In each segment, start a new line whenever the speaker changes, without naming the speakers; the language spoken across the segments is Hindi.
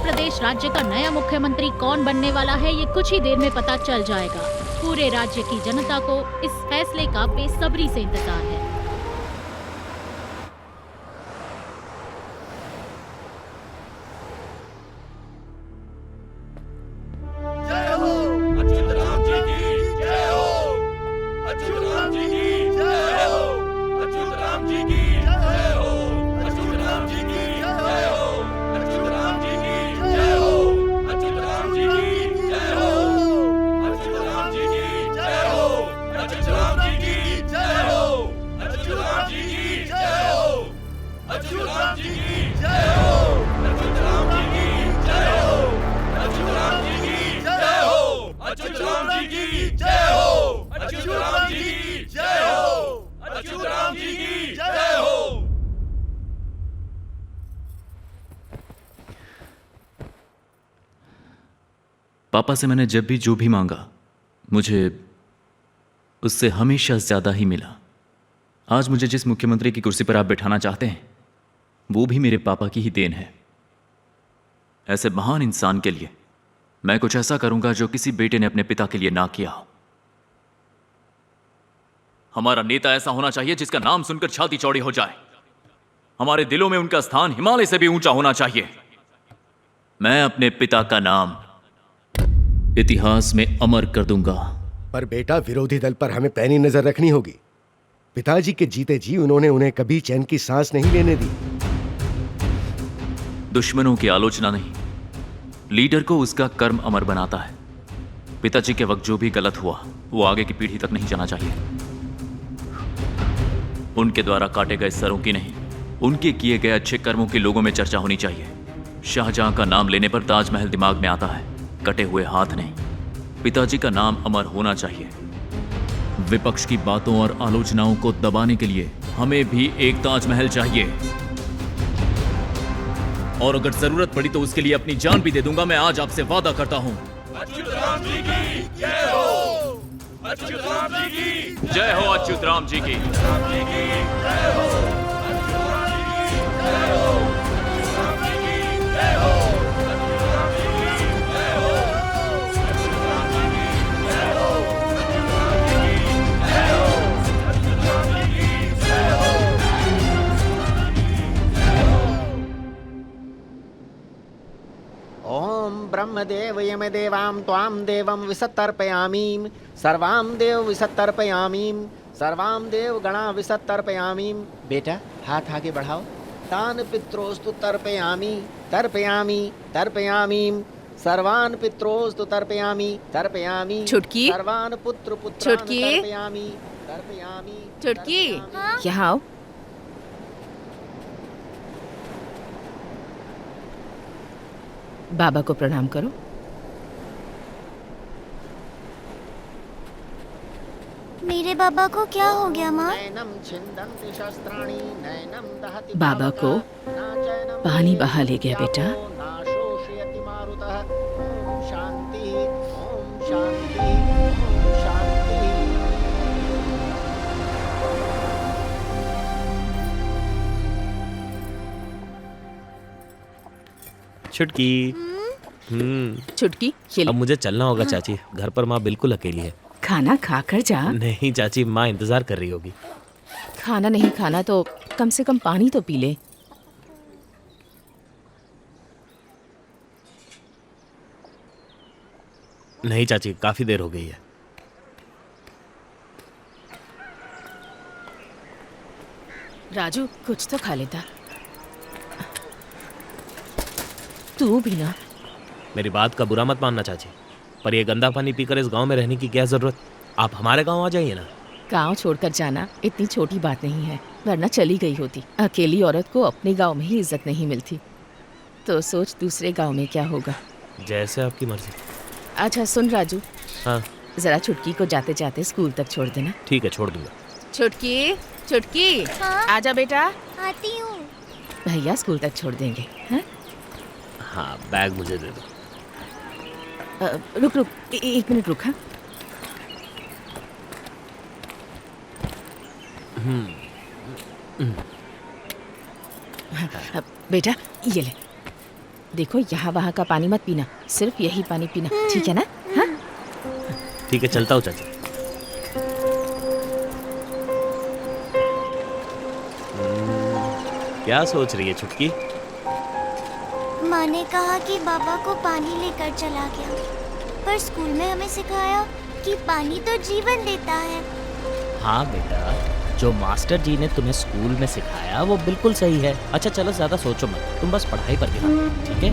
प्रदेश राज्य का नया मुख्यमंत्री कौन बनने वाला है ये कुछ ही देर में पता चल जाएगा। पूरे राज्य की जनता को इस फैसले का बेसब्री से इंतजार है।
पापा से मैंने जब भी जो भी मांगा मुझे उससे हमेशा ज्यादा ही मिला। आज मुझे जिस मुख्यमंत्री की कुर्सी पर आप बैठाना चाहते हैं वो भी मेरे पापा की ही देन है। ऐसे महान इंसान के लिए मैं कुछ ऐसा करूंगा जो किसी बेटे ने अपने पिता के लिए ना किया हो। हमारा नेता ऐसा होना चाहिए जिसका नाम सुनकर छाती चौड़ी हो जाए। हमारे दिलों में उनका स्थान हिमालय से भी ऊंचा होना चाहिए। मैं अपने पिता का नाम इतिहास में अमर कर दूंगा।
पर बेटा, विरोधी दल पर हमें पैनी नजर रखनी होगी। पिताजी के जीते जी उन्होंने उन्हें कभी चैन की सांस नहीं लेने दी।
दुश्मनों की आलोचना नहीं, लीडर को उसका कर्म अमर बनाता है। पिताजी के वक्त जो भी गलत हुआ वो आगे की पीढ़ी तक नहीं जाना चाहिए। उनके द्वारा काटे गए सरों की नहीं, उनके किए गए अच्छे कर्मों की लोगों में चर्चा होनी चाहिए। शाहजहां का नाम लेने पर ताजमहल दिमाग में आता है, कटे हुए हाथ नहीं। पिताजी का नाम अमर होना चाहिए। विपक्ष की बातों और आलोचनाओं को दबाने के लिए हमें भी एक ताजमहल चाहिए, और अगर जरूरत पड़ी तो उसके लिए अपनी जान भी दे दूंगा। मैं आज आपसे वादा करता हूं। अच्युतराम जी की जय हो। अच्युतराम जी की जय हो। अच्युतराम जी की जय हो।
ब्रह्मदेव यमदेवां त्वां देवं विसत्तर्पयामीं सर्वां देव विसत्तर्पयामीं सर्वां देव गणा विसत्तर्पयामीं। बेटा, हाथ आगे बढ़ाओ। तान पित्रोस्तु तर्पयामी तर्पयामी तर्पयामीं सर्वान् पित्रोस्तु तर्पयामी तर्पयामी।
छुटकी,
सर्वान् पुत्र पुत्रान्
छुटकी,
तर्पयामी तर्पयामी।
छुटकी, यहाँ आओ। बाबा को प्रणाम करो।
मेरे बाबा को क्या हो गया माँ?
बाबा को पानी बहा ले गया बेटा।
छुटकी।
छुटकी, ये ले।
अब मुझे चलना होगा चाची, घर पर माँ बिल्कुल अकेली है।
खाना खा कर जा।
नहीं चाची, माँ इंतजार कर रही होगी।
खाना नहीं खाना तो कम से कम पानी तो पी ले।
नहीं चाची, काफी देर हो गई है।
राजू, कुछ तो खा लेता। तू भी ना।
मेरी बात का बुरा मत मानना चाची, पर ये गंदा पानी पीकर इस गांव में रहने की क्या जरूरत? आप हमारे गांव आ जाइए ना।
गांव छोड़कर जाना इतनी छोटी बात नहीं है, वरना चली गई होती। अकेली औरत को अपने गांव में ही इज्जत नहीं मिलती, तो सोच दूसरे गांव में क्या होगा।
जैसे आपकी मर्जी।
अच्छा सुन राजू,
हाँ
जरा छुटकी को जाते जाते स्कूल तक छोड़ देना।
ठीक है, छोड़ दूंगा।
छुटकी, छुटकी,
हाँ?
आजा बेटा।
आती हूँ।
भैया स्कूल तक छोड़ देंगे। हाँ?
हाँ, बैग मुझे दे दो।
रुक रुक, एक मिनट रुक। हाँ बेटा, ये ले। देखो यहाँ वहाँ का पानी मत पीना, सिर्फ यही पानी पीना, ठीक है ना? हाँ?
ठीक है, चलता हूँ चाचा। क्या सोच रही है छुटकी?
माँ ने कहा कि बाबा को पानी लेकर चला गया, पर स्कूल में हमें सिखाया कि पानी तो जीवन देता है।
हाँ बेटा, जो मास्टर जी ने तुम्हें स्कूल में सिखाया वो बिल्कुल सही है। अच्छा चलो, ज्यादा सोचो मत, तुम बस पढ़ाई पर ध्यान दो, ठीक है?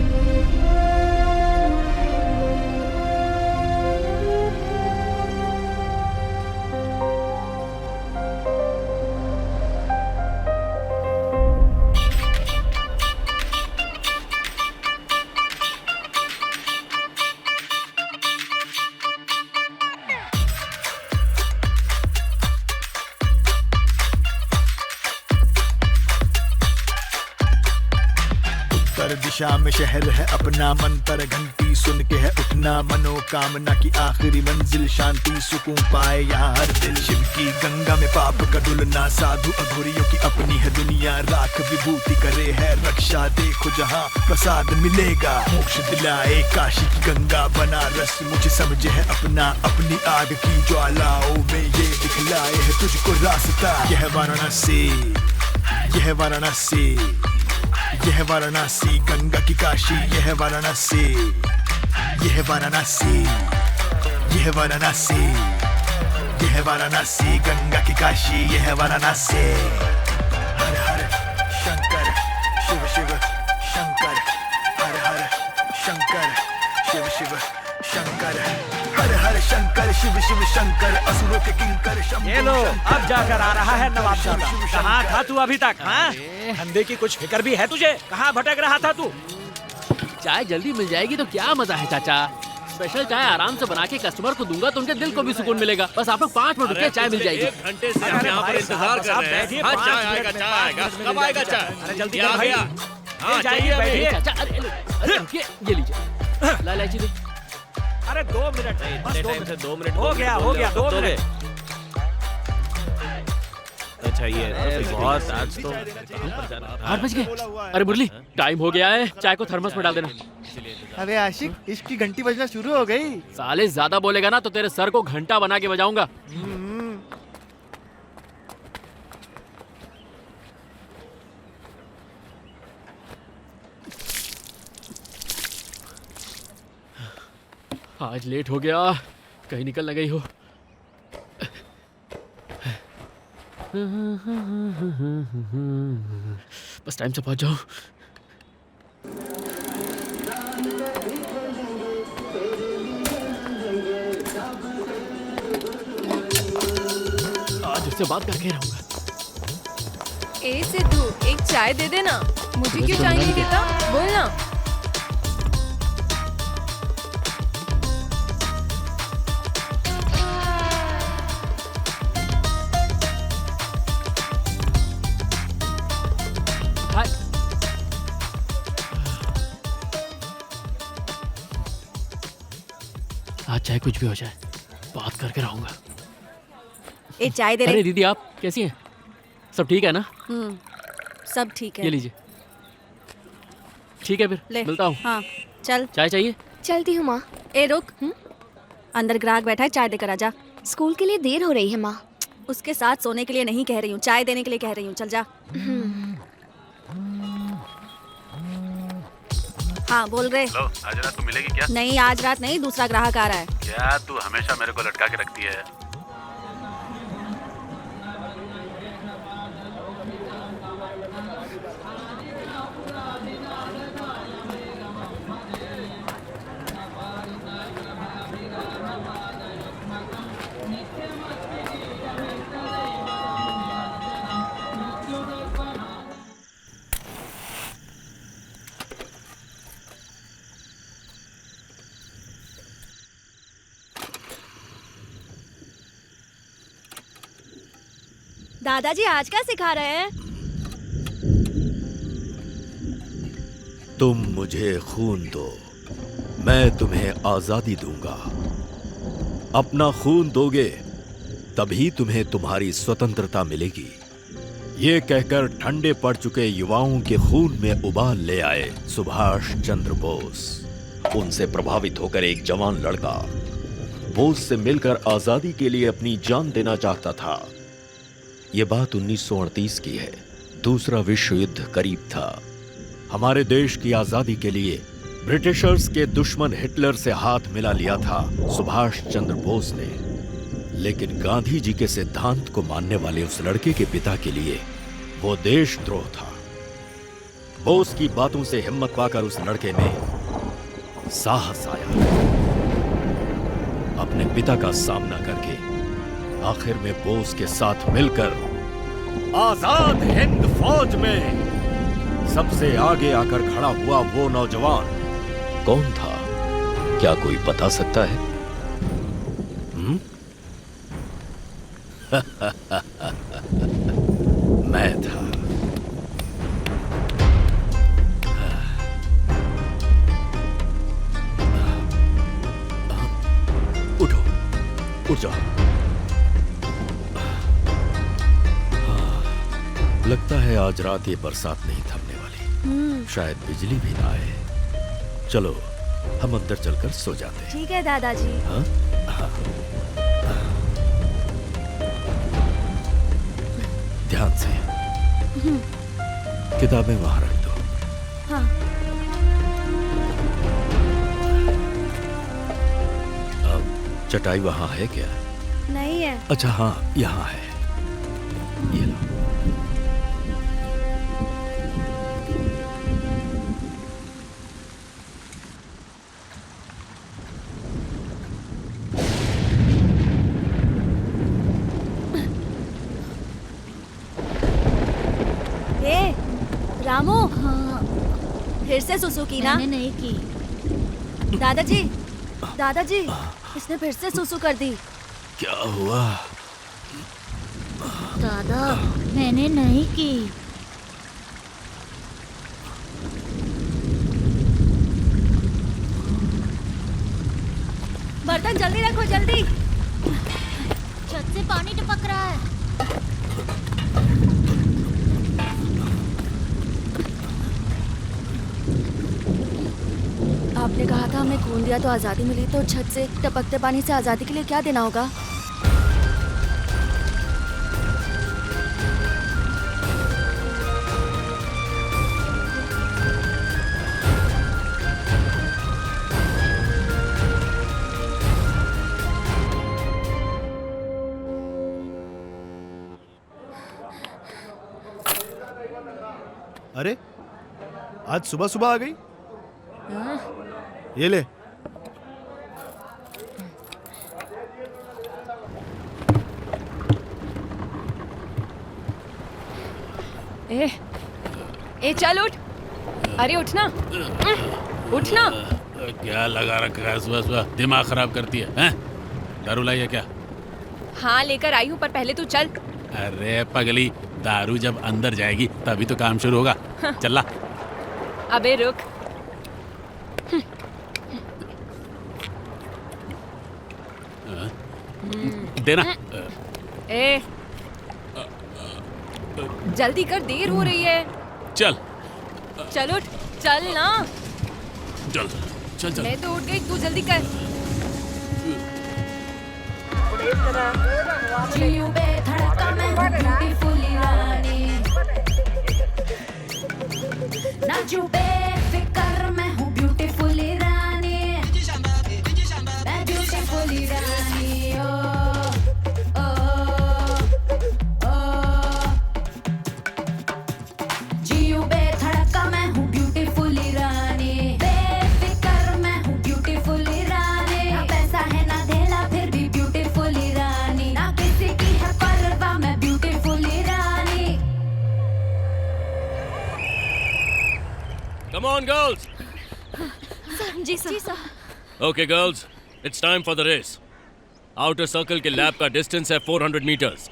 उत्तर दिशा में शहर है अपना, मंत्र घंटी सुन के है उठना, मनोकामना की आखिरी मंजिल शांति सुकून पाए यहाँ हर दिल। शिव की गंगा में पाप का धुलना, साधु अघोरियों की अपनी है दुनिया, राख विभूति करे है रक्षा, देखो जहाँ प्रसाद मिलेगा, मोक्ष दिलाए काशी की गंगा, बनारस मुझे समझे है अपना, अपनी आग की ज्वालाओं में ये दिखलाए है तुझको रास्ता। यह वाराणसी, यह वाराणसी, यह वाराणसी गंगा की काशी, यह वाराणसी, यह वाराणसी, यह वाराणसी, यह वाराणसी गंगा की काशी, यह वाराणसी। हर हर शंकर शिव शिव शंकर, हर हर शंकर शिव शिव शंकर, हर हर शंकर शिव शिव शंकर, असुरों के किंकर शंभु।
ये लो, अब जाकर आ रहा है नवाबजादा। कहाँ था तू अभी तक? हाँ, धंधे की कुछ फिक्र भी है तुझे? कहाँ भटक रहा था तू?
चाय जल्दी मिल जाएगी तो क्या मजा है चाचा। स्पेशल चाय आराम से बना के कस्टमर को दूंगा तो उनके दिल को भी सुकून मिलेगा। बस आप लोग 5 मिनट रुकिए, चाय मिल जाएगी।
1 घंटे से हम यहाँ पर इंतजार कर रहे हैं। हाँ, चाय आएगा, चाय आएगा। कब आएगा चाय? अरे जल्दी कर भाई। हाँ, चाहिए बैठिए।
चाचा अरे रुकिए, ये लीजिए। ला इलायची दे।
अरे 2 मिनट, बस
2 मिनट
हो गया, हो गया 2 मिनट।
अच्छा ये बहुत, आज तो कहाँ पर जाना?
8 बज गए। अरे मुरली, टाइम हो गया है, चाय को थर्मस में डाल देना।
अरे आशिक, इश्क की घंटी बजना शुरू हो गई।
साले ज्यादा बोलेगा ना तो तेरे सर को घंटा बना के बजाऊंगा। आज लेट हो गया, कहीं निकल न गई हो। बस टाइम से पहुंच जाऊं। आज उससे बात करके रहूंगा।
ए सिद्धू, एक चाय दे देना। मुझे क्यों चाय नहीं देता? बोल ना।
आज चाहे कुछ भी हो जाए, बात करके रहूंगा।
ए चाय दे
अरे दीदी, आप कैसी हैं? सब ठीक है ना?
सब ठीक है।
ये लीजिए। ठीक है फिर मिलता हूँ।
हाँ चल।
चाय चाहिए?
चलती हूँ माँ। ए रुक, अंदर ग्राहक बैठा है, चाय देकर आजा। स्कूल के लिए देर हो रही है माँ। उसके साथ सोने के लिए नहीं कह रही हूँ, चाय देने के लिए कह रही हूँ। चल जा। हाँ बोल रहे।
लो, आज रात को मिलेगी क्या?
नहीं आज रात नहीं, दूसरा ग्राहक आ रहा है।
क्या तू हमेशा मेरे को लटका के रखती है?
दादाजी आज क्या सिखा रहे हैं?
तुम मुझे खून दो, मैं तुम्हें आजादी दूंगा। अपना खून दोगे तभी तुम्हें तुम्हारी स्वतंत्रता मिलेगी। ये कहकर ठंडे पड़ चुके युवाओं के खून में उबाल ले आए सुभाष चंद्र बोस। उनसे प्रभावित होकर एक जवान लड़का बोस से मिलकर आजादी के लिए अपनी जान देना चाहता था। ये बात 1938 की है। दूसरा विश्व युद्ध करीब था। हमारे देश की आजादी के लिए ब्रिटिशर्स के दुश्मन हिटलर से हाथ मिला लिया था सुभाष चंद्र बोस ने। लेकिन गांधी जी के सिद्धांत को मानने वाले उस लड़के के पिता के लिए वो देशद्रोह था। बोस की बातों से हिम्मत पाकर उस लड़के में साहस आया। अपने पिता का सामना करके आखिर में बोस के साथ मिलकर आजाद हिंद फौज में सबसे आगे आकर खड़ा हुआ वो नौजवान कौन था? क्या कोई बता सकता है? मैं था। उठो, उठ जाओ। लगता है आज रात ये बरसात नहीं थमने वाली। शायद बिजली भी ना आए। चलो हम अंदर चलकर सो जाते हैं।
ठीक है दादाजी।
हाँ? हाँ। ध्यान से। किताबें वहां रख दो।
हाँ।
अब चटाई वहां है क्या?
नहीं है।
अच्छा हाँ, यहाँ है। ये लो।
रामू, हाँ। फिर से सुसु की ना?
मैंने नहीं की।
दादाजी, दादाजी, इसने फिर से सुसु कर दी।
क्या हुआ?
दादा, मैंने नहीं की।
बर्तन जल्दी रखो, जल्दी।
छत से पानी टपक रहा है।
आपने कहा था हमें खून दिया तो आजादी मिली, तो छत से टपकते पानी से आजादी के लिए क्या देना होगा?
अरे आज सुबह सुबह आ गई। ये ले।
ए चल उठ। अरे उठना, उठना।
क्या लगा रखा है सुबह सुबह? दिमाग खराब करती है? दारू लाई है क्या?
हाँ लेकर आई हूँ, पर पहले तू चल।
अरे पगली, दारू जब अंदर जाएगी तभी तो काम शुरू होगा। चल।
अबे रुक।
देना।
ए जल्दी कर, देर हो रही है।
चल
चल उठ, चल ना।
चल चल चल।
मैं तो उठ गई, तू जल्दी कर।
नाचू बेफिक्र मैं हूँ ब्यूटीफुल रानी, मैं ब्यूटीफुल रानी। ओ ओ ओ जियो बेधड़का मैं हूँ ब्यूटीफुल रानी, बेफिक्र मैं हूँ ब्यूटीफुल रानी। ना पैसा है ना धेला फिर भी ब्यूटीफुल रानी, ना किसी की है परवाह मैं ब्यूटीफुल रानी।
Come on, girls.
जी sir.
Okay, girls. It's time for the race. Outer circle के लैब का डिस्टेंस है 400 मीटर्स।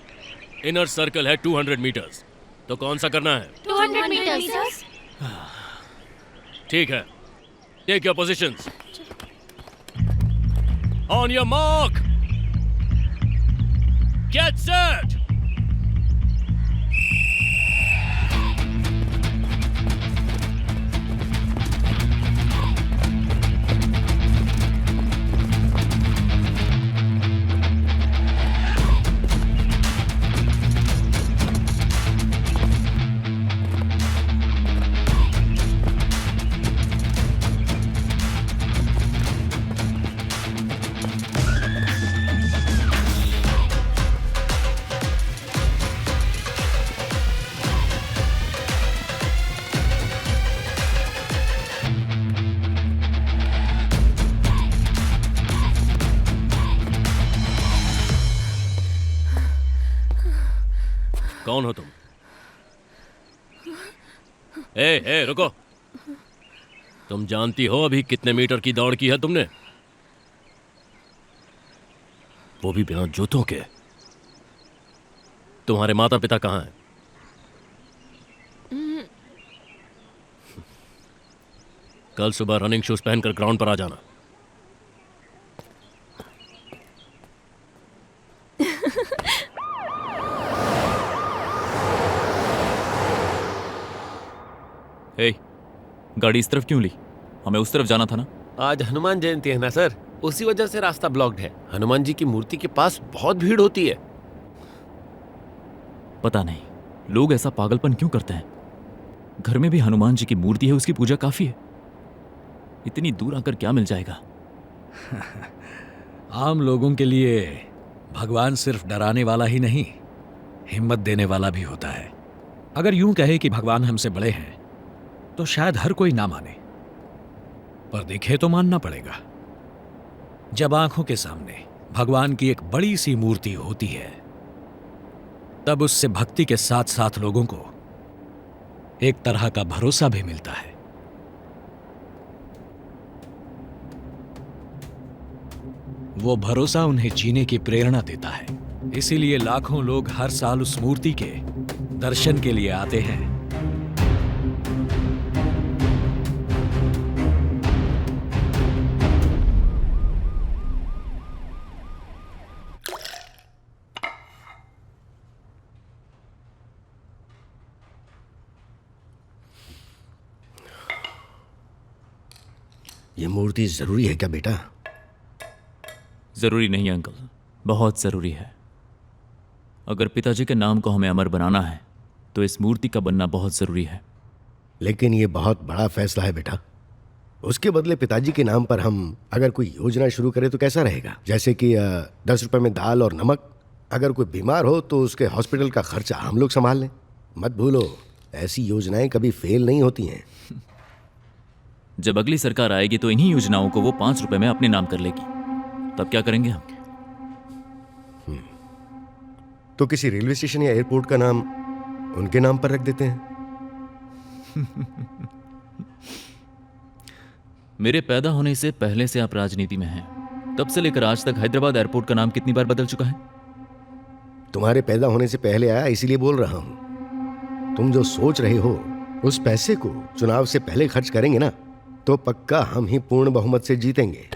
इनर सर्कल है 200 मीटर्स। तो कौन सा करना है?
200 मीटर्स।
ठीक है। Take your positions. On your mark. Get set. कौन हो तुम? ए, रुको। तुम जानती हो अभी कितने मीटर की दौड़ की है तुमने? वो भी बिना जूतों के। तुम्हारे माता पिता कहाँ हैं? कल सुबह रनिंग शूज पहनकर ग्राउंड पर आ जाना।
हे, गाड़ी इस तरफ क्यों ली? हमें उस तरफ जाना था ना।
आज हनुमान जयंती है ना सर, उसी वजह से रास्ता ब्लॉक्ड है। हनुमान जी की मूर्ति के पास बहुत भीड़ होती है।
पता नहीं लोग ऐसा पागलपन क्यों करते हैं। घर में भी हनुमान जी की मूर्ति है, उसकी पूजा काफी है। इतनी दूर आकर क्या मिल जाएगा?
आम लोगों के लिए भगवान सिर्फ डराने वाला ही नहीं, हिम्मत देने वाला भी होता है। अगर यूं कहे कि भगवान हमसे बड़े हैं तो शायद हर कोई ना माने, पर देखे तो मानना पड़ेगा। जब आंखों के सामने भगवान की एक बड़ी सी मूर्ति होती है, तब उससे भक्ति के साथ साथ लोगों को एक तरह का भरोसा भी मिलता है। वो भरोसा उन्हें जीने की प्रेरणा देता है। इसीलिए लाखों लोग हर साल उस मूर्ति के दर्शन के लिए आते हैं।
ये मूर्ति जरूरी है क्या बेटा?
जरूरी नहीं अंकल, बहुत जरूरी है। अगर पिताजी के नाम को हमें अमर बनाना है तो इस मूर्ति का बनना बहुत जरूरी है।
लेकिन ये बहुत बड़ा फैसला है बेटा। उसके बदले पिताजी के नाम पर हम अगर कोई योजना शुरू करें तो कैसा रहेगा? जैसे कि 10 रुपए में दाल और नमक। अगर कोई बीमार हो तो उसके हॉस्पिटल का खर्चा हम लोग संभाल लें। मत भूलो, ऐसी योजनाएं कभी फेल नहीं होती हैं।
जब अगली सरकार आएगी तो इन्हीं योजनाओं को वो 5 रुपए में अपने नाम कर लेगी। तब क्या करेंगे हम?
तो किसी रेलवे स्टेशन या एयरपोर्ट का नाम उनके नाम पर रख देते हैं।
मेरे पैदा होने से पहले से आप राजनीति में हैं। तब से लेकर आज तक हैदराबाद एयरपोर्ट का नाम कितनी बार बदल चुका है?
तुम्हारे पैदा होने से पहले आया, इसीलिए बोल रहा हूं। तुम जो सोच रहे हो उस पैसे को चुनाव से पहले खर्च करेंगे ना, तो पक्का हम ही पूर्ण बहुमत से जीतेंगे।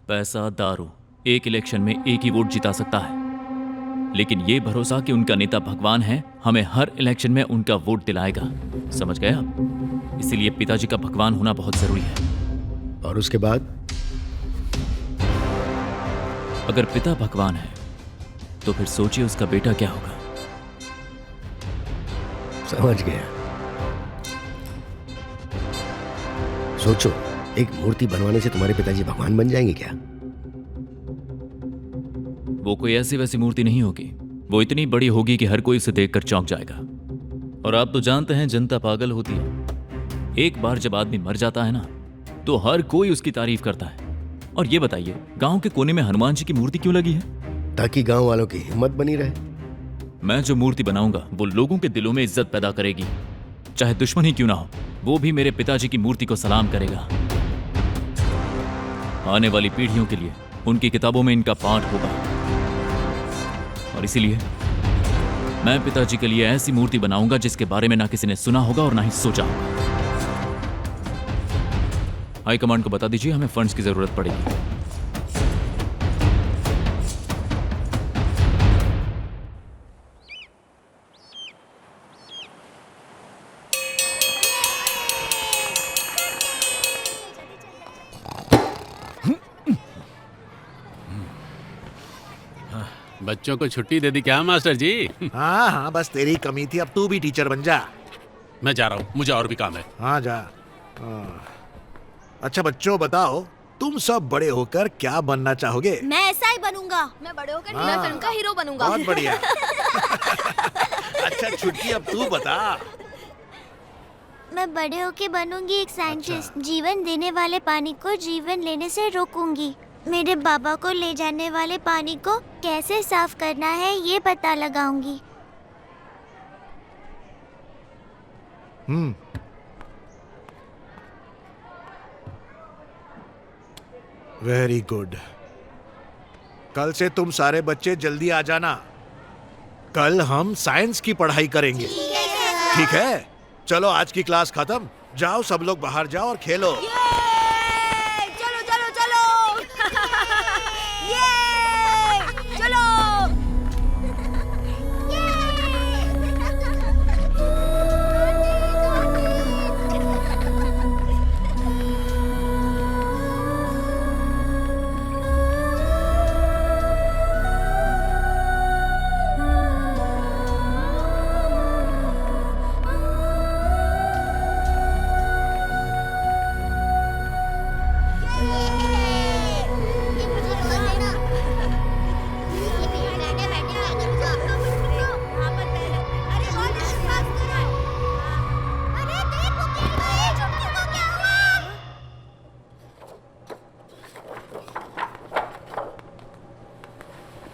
पैसा दारू एक इलेक्शन में एक ही वोट जिता सकता है, लेकिन ये भरोसा कि उनका नेता भगवान है हमें हर इलेक्शन में उनका वोट दिलाएगा। समझ गए आप? इसीलिए पिताजी का भगवान होना बहुत जरूरी है।
और उसके बाद
अगर पिता भगवान है तो फिर सोचिए उसका बेटा क्या होगा।
समझ गया। सोचो, एक मूर्ति बनवाने से तुम्हारे पिताजी भगवान बन जाएंगे क्या?
वो कोई ऐसी वैसी मूर्ति नहीं होगी। वो इतनी बड़ी होगी कि हर कोई उसे देखकर चौंक जाएगा। और आप तो जानते हैं जनता पागल होती है। एक बार जब आदमी मर जाता है ना, तो हर कोई उसकी तारीफ करता है। और ये बताइए, गांव के कोने में हनुमान जी की मूर्ति क्यों लगी है?
ताकि गांव वालों की हिम्मत बनी रहे।
मैं जो मूर्ति बनाऊंगा वो लोगों के दिलों में इज्जत पैदा करेगी। चाहे दुश्मन ही क्यों ना हो, वो भी मेरे पिताजी की मूर्ति को सलाम करेगा। आने वाली पीढ़ियों के लिए उनकी किताबों में इनका पाठ होगा। और इसीलिए मैं पिताजी के लिए ऐसी मूर्ति बनाऊंगा जिसके बारे में ना किसी ने सुना होगा और ना ही सोचा होगा। हाईकमांड को बता दीजिए हमें फंड्स की जरूरत पड़ेगी।
बच्चों को छुट्टी दे दी क्या मास्टर जी?
हाँ हाँ, बस तेरी कमी थी, अब तू भी टीचर बन जा।
मैं जा रहा हूँ, मुझे और भी काम है।
हाँ जा। अच्छा बच्चों, बताओ तुम सब बड़े होकर क्या बनना चाहोगे?
मैं ऐसा ही बनूंगा। मैं बड़े होकर
हाँ,
फिल्म का हीरो बनूंगा।
बहुत बढ़िया। अच्छा छुट्टी, अब तू बता।
मैं बड़े होके बनूंगी एक साइंटिस्ट। जीवन देने वाले पानी को जीवन लेने से रोकूंगी। मेरे बाबा को ले जाने वाले पानी को कैसे साफ करना है ये पता लगाऊंगी।
Very good. कल से तुम सारे बच्चे जल्दी आ जाना। कल हम साइंस की पढ़ाई करेंगे। ठीक है? चलो आज की क्लास खत्म। जाओ सब लोग बाहर जाओ और खेलो।
चलो चलो चलो ये चलो।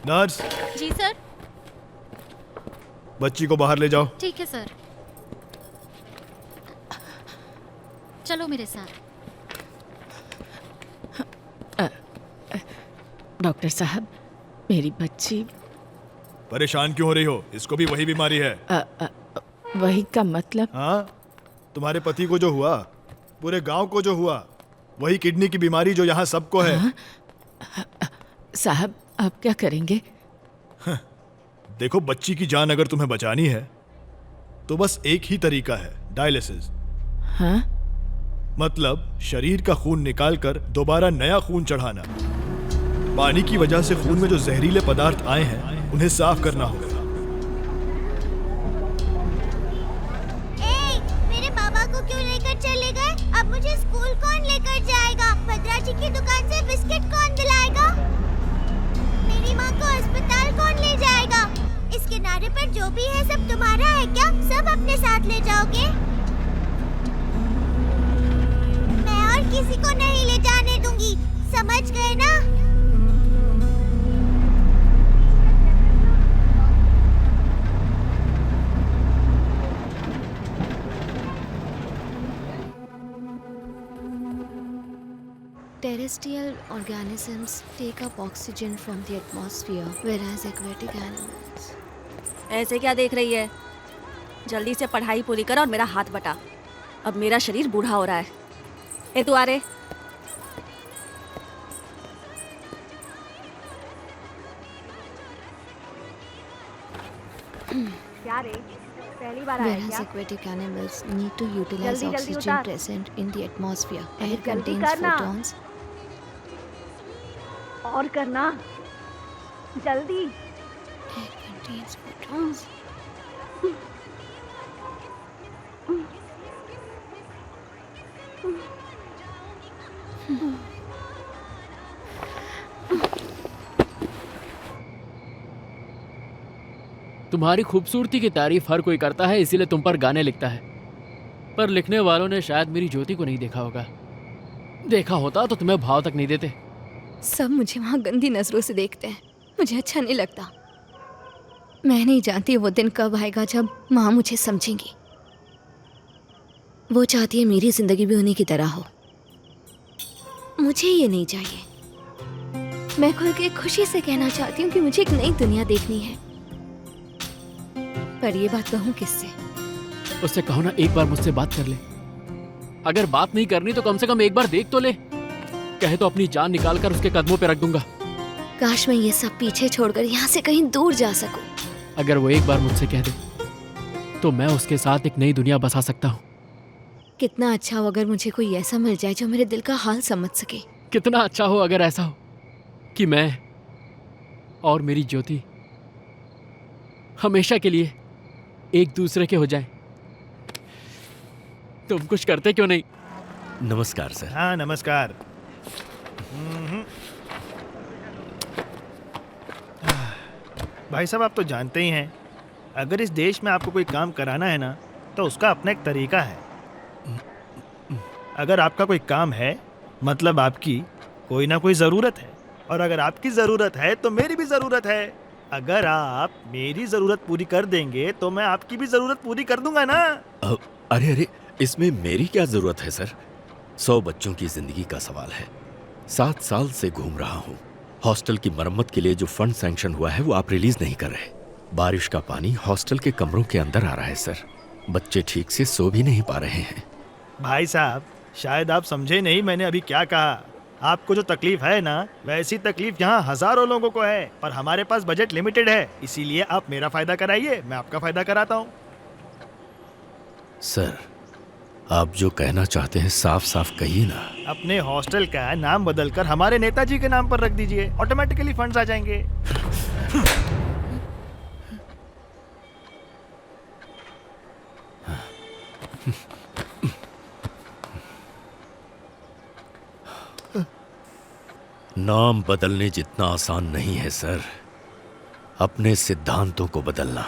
नर्स,
जी सर।
बच्ची को बाहर ले जाओ।
ठीक है सर। चलो मेरे साथ।
डॉक्टर साहब, मेरी बच्ची।
परेशान क्यों हो रही हो? इसको भी वही बीमारी है।
वही का मतलब?
हाँ, तुम्हारे पति को जो हुआ, पूरे गांव को जो हुआ, वही किडनी की बीमारी जो यहाँ सबको है।
साहब, आप क्या करेंगे?
देखो, बच्ची की जान अगर तुम्हें बचानी है तो बस एक ही तरीका है, डायलिसिस।
हाँ?
मतलब शरीर का खून निकालकर दोबारा नया खून चढ़ाना। पानी की वजह से खून में जो जहरीले पदार्थ आए हैं उन्हें साफ करना होगा।
मेरे पापा को क्यों लेकर चले गए? अब मुझे स्कूल कौन लेकर जाएगा? भद्रा जी की दुकान से बिस्किट कौन दिलाएगा? मेरी माँ को अस्पताल कौन ले जाएगा? इस किनारे पर जो भी है सब तुम्हारा है क्या? सब अपने साथ ले जाओगे? मैं और किसी को नहीं ले जाने दूंगी, समझ गए ना?
Terrestrial organisms take up oxygen from the atmosphere, whereas aquatic animals.
ऐसे क्या देख रही है? जल्दी से पढ़ाई पूरी कर और मेरा हाथ बटा। अब मेरा शरीर बूढ़ा हो रहा है। ए तू आ रे। क्या रे? पहली बार आया
Whereas
क्या?
aquatic animals need to utilize
जल्दी
oxygen
उतार।
present in the atmosphere. Air
जल्दी
contains
करना।
photons.
और करना जल्दी।
Air contains photons.
तुम्हारी खूबसूरती की तारीफ हर कोई करता है, इसीलिए तुम पर गाने लिखता है। पर लिखने वालों ने शायद मेरी ज्योति को नहीं देखा होगा। देखा होता तो तुम्हें भाव तक नहीं देते।
सब मुझे वहाँ गंदी नजरों से देखते हैं, मुझे अच्छा नहीं लगता। मैं नहीं जानती वो दिन कब आएगा जब माँ मुझे समझेंगी। वो चाहती है मेरी जिंदगी भी उन्हीं की तरह हो। मुझे ये नहीं चाहिए। मैं खुल के खुशी से कहना चाहती हूँ कि मुझे एक नई दुनिया देखनी है, पर ये बात कहूँ किससे?
उससे कहो ना एक बार मुझसे बात कर ले। अगर बात नहीं करनी तो कम से कम एक बार देख तो ले। कहे तो अपनी जान निकाल कर उसके कदमों पे रख दूंगा।
काश मैं ये सब पीछे छोड़कर यहाँ से कहीं दूर जा सकूं।
अगर वो एक बार मुझसे कह दे तो मैं उसके साथ एक नई दुनिया बसा सकता हूँ।
कितना अच्छा हो अगर मुझे कोई ऐसा मिल जाए जो मेरे दिल का हाल समझ सके।
कितना अच्छा हो अगर ऐसा हो कि मैं और मेरी ज्योति हमेशा के लिए एक दूसरे के हो जाएं। तुम कुछ करते क्यों नहीं?
नमस्कार सर। हाँ नमस्कार। भाई साहब, आप तो जानते ही हैं, अगर इस देश में आपको कोई काम कराना है ना तो उसका अपना एक तरीका है। अगर आपका कोई काम है मतलब आपकी कोई ना कोई ज़रूरत है, और अगर आपकी ज़रूरत है तो मेरी भी ज़रूरत है। अगर आप मेरी ज़रूरत पूरी कर देंगे तो मैं आपकी भी ज़रूरत पूरी कर दूंगा ना।
अरे अरे, इसमें मेरी क्या जरूरत है सर? 100 बच्चों की जिंदगी का सवाल है। 7 साल से घूम रहा हूँ। हॉस्टल की मरम्मत के लिए जो फंड सैंक्शन हुआ है वो आप रिलीज नहीं कर रहे। बारिश का पानी हॉस्टल के कमरों के अंदर आ रहा है सर। बच्चे ठीक से सो भी नहीं पा रहे हैं।
भाई साहब, शायद आप समझे नहीं मैंने अभी क्या कहा। आपको जो तकलीफ है ना, वैसी तकलीफ यहाँ हजारों लोगों को है, पर हमारे पास बजट लिमिटेड है। इसीलिए आप मेरा फायदा कराइए, मैं आपका फायदा कराता हूँ।
सर, आप जो कहना चाहते हैं साफ साफ कहिए ना।
अपने हॉस्टल का नाम बदलकर हमारे नेताजी के नाम पर रख दीजिए, ऑटोमेटिकली फंड्स आ जाएंगे।
नाम बदलने जितना आसान नहीं है सर, अपने सिद्धांतों को बदलना।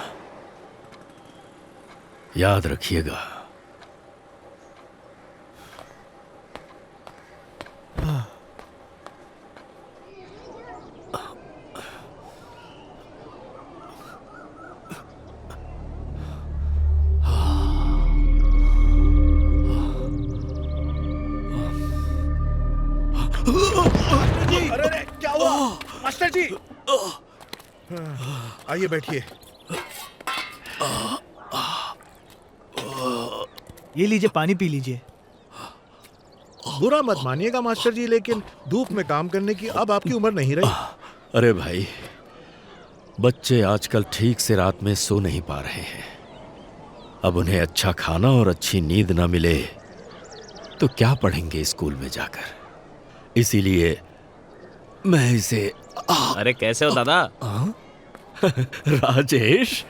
याद रखिएगा।
अरे क्या हुआ मास्टर जी? आइए बैठिए।
ये लीजिए, पानी पी लीजिए।
बुरा मत मानिएगा मास्टर जी, लेकिन धूप में काम करने की अब आपकी उम्र नहीं रही।
अरे भाई, बच्चे आजकल ठीक से रात में सो नहीं पा रहे हैं। अब उन्हें अच्छा खाना और अच्छी नींद ना मिले तो क्या पढ़ेंगे स्कूल में जाकर। इसीलिए मैं इसे
अरे कैसे हो दादा?
राजेश,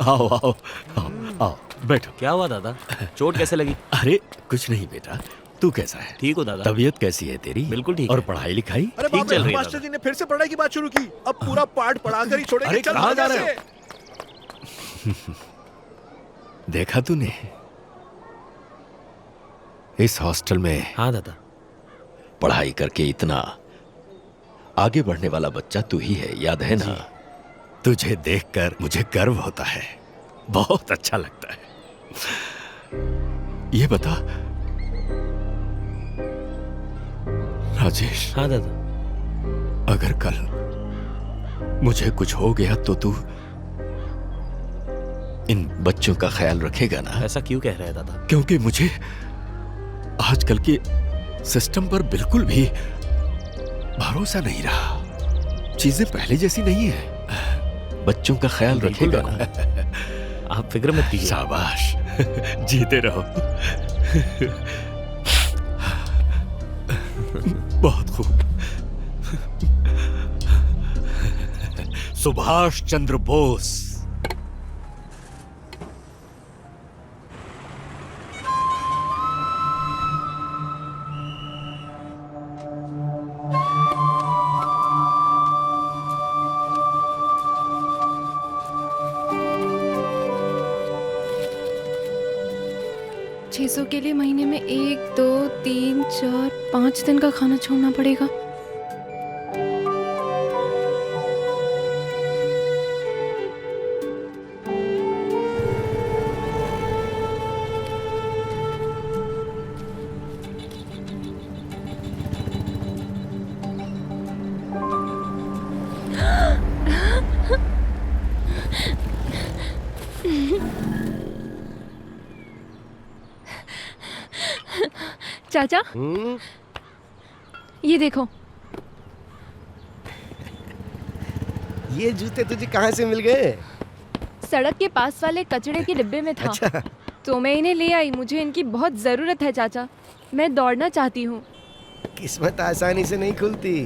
आओ आओ आओ आओ, बैठो।
क्या हुआ दादा? चोट कैसे लगी?
अरे कुछ नहीं बेटा, तू कैसा है?
ठीक हो दादा।
तबीयत कैसी है तेरी?
बिल्कुल ठीक।
और पढ़ाई लिखाई?
अरे
ठीक चल रही है
मास्टर जी ने फिर से पढ़ाई की बात शुरू की। अब पूरा पाठ पढ़ाकर ही छोड़ेंगे।
अरे
चल
कहाँ जा
भाग
रहे
यहाँ
हो? देखा तूने इस हॉस्टल में?
हाँ दादा।
पढ़ाई करके इतना आगे बढ़ने वाला बच्चा तू ही है, याद है ना? तुझे देखकर मुझे गर्व होता है, बहुत अच्छा लगता है। ये बता राजेश।
हाँ दादा।
अगर कल मुझे कुछ हो गया तो तू इन बच्चों का ख्याल रखेगा ना?
ऐसा क्यों कह रहे हैं दादा?
क्योंकि मुझे आजकल के सिस्टम पर बिल्कुल भी भरोसा नहीं रहा। चीजें पहले जैसी नहीं है। बच्चों का ख्याल रखेगा ना?
आप फिक्र मत कीजिए।
शाबाश, जीते रहो। बहुत खूब। सुभाष चंद्र बोस।
$600 के लिए महीने में 1, 2, 3, 4, 5 दिन का खाना छोड़ना पड़ेगा। चाचा, ये देखो।
ये जूते तुझे कहाँ से मिल गए?
सड़क के पास वाले कचड़े के डिब्बे में था।
अच्छा।
तो मैं इन्हें ले आई। मुझे इनकी बहुत ज़रूरत है चाचा। मैं दौड़ना चाहती हूँ।
किस्मत आसानी से नहीं खुलती।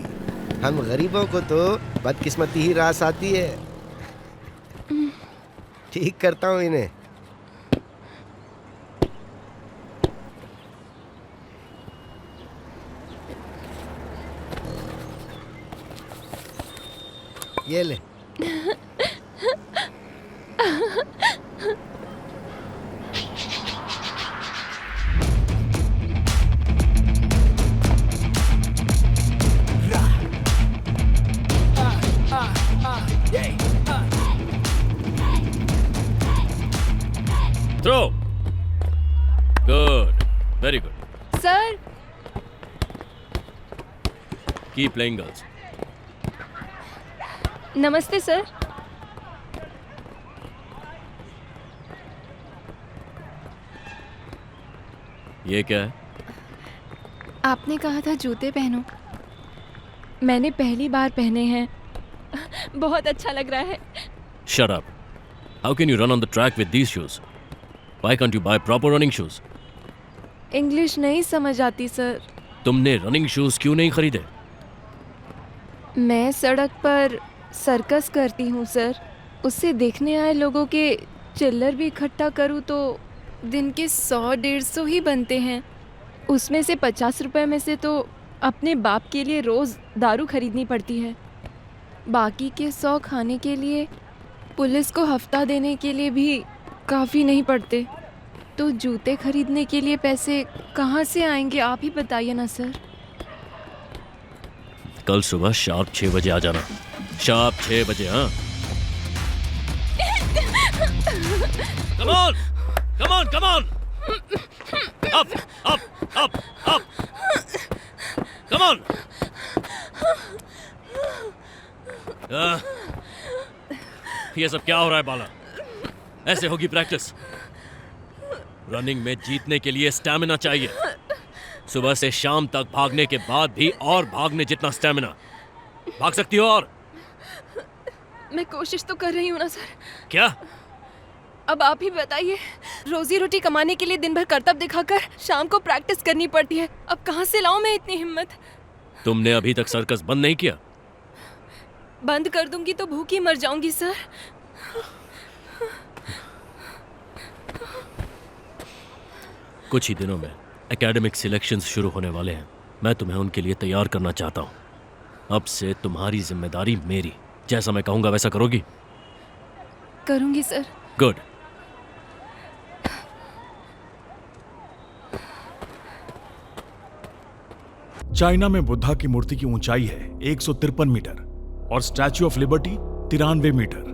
हम गरीबों को तो बदकिस्मती ही रास आती है। ठीक करता हूँ इन्हें। ये ले।
Throw. Good, very good.
Sir
keep playing girls.
नमस्ते सर।
ये क्या है?
आपने कहा था जूते पहनो, मैंने पहली बार पहने हैं, बहुत अच्छा लग रहा है।
Shut up. How can you run on the track with these shoes? Why can't you buy proper running shoes?
English नहीं समझ आती सर।
तुमने रनिंग शूज क्यों नहीं खरीदे?
मैं सड़क पर सर्कस करती हूँ सर, उससे देखने आए लोगों के चिल्लर भी इकट्ठा करूँ तो दिन के 100-150 ही बनते हैं। उसमें से 50 रुपए में से तो अपने बाप के लिए रोज़ दारू खरीदनी पड़ती है, बाकी के 100 खाने के लिए, पुलिस को हफ्ता देने के लिए भी काफ़ी नहीं पड़ते। तो जूते खरीदने के लिए पैसे कहाँ से आएंगे, आप ही बताइए ना सर।
कल सुबह शार्प 6 बजे आ जाना। शार्प 6 बजे। हाँ, come on, come on, come on, up, up, up, up, come on. ये सब क्या हो रहा है बाला? ऐसे होगी प्रैक्टिस? रनिंग में जीतने के लिए स्टैमिना चाहिए। सुबह से शाम तक भागने के बाद भी और भागने जितना स्टैमिना। भाग सकती हो? और
मैं कोशिश तो कर रही हूँ ना सर।
क्या?
अब आप ही बताइए, रोजी रोटी कमाने के लिए दिन भर करतब दिखाकर शाम को प्रैक्टिस करनी पड़ती है। अब कहाँ से लाऊं मैं इतनी हिम्मत?
तुमने अभी तक सर्कस बंद नहीं किया?
बंद कर दूंगी तो भूखी मर जाऊंगी सर।
कुछ ही दिनों में एकेडमिक सिलेक्शंस शुरू होने वाले हैं। मैं तुम्हें उनके लिए तैयार करना चाहता हूँ। अब से तुम्हारी जिम्मेदारी मेरी। जैसा मैं कहूँगा वैसा करोगी?
करूंगी सर।
गुड।
चाइना में बुद्धा की मूर्ति की ऊंचाई है 153 मीटर और स्टैच्यू ऑफ लिबर्टी 93 मीटर।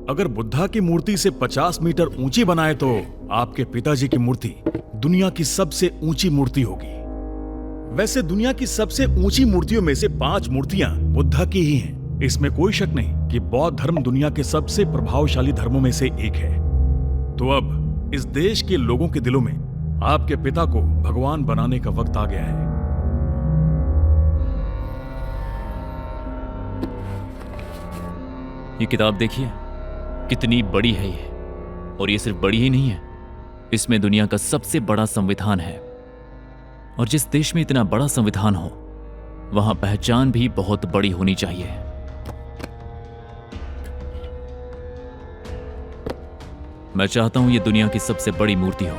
अगर बुद्धा की मूर्ति से 50 मीटर ऊंची बनाए तो आपके पिताजी की मूर्ति दुनिया की सबसे ऊंची मूर्ति होगी। वैसे दुनिया की सबसे ऊंची मूर्तियों में से 5 मूर्तियां बुद्धा की ही हैं। इसमें कोई शक नहीं कि बौद्ध धर्म दुनिया के सबसे प्रभावशाली धर्मों में से एक है। तो अब इस देश के लोगों के दिलों में आपके पिता को भगवान बनाने का वक्त आ गया है।
ये किताब देखिए, कितनी बड़ी है ये। और ये सिर्फ बड़ी ही नहीं है, इसमें दुनिया का सबसे बड़ा संविधान है। और जिस देश में इतना बड़ा संविधान हो, वहां पहचान भी बहुत बड़ी होनी चाहिए। मैं चाहता हूं ये दुनिया की सबसे बड़ी मूर्ति हो।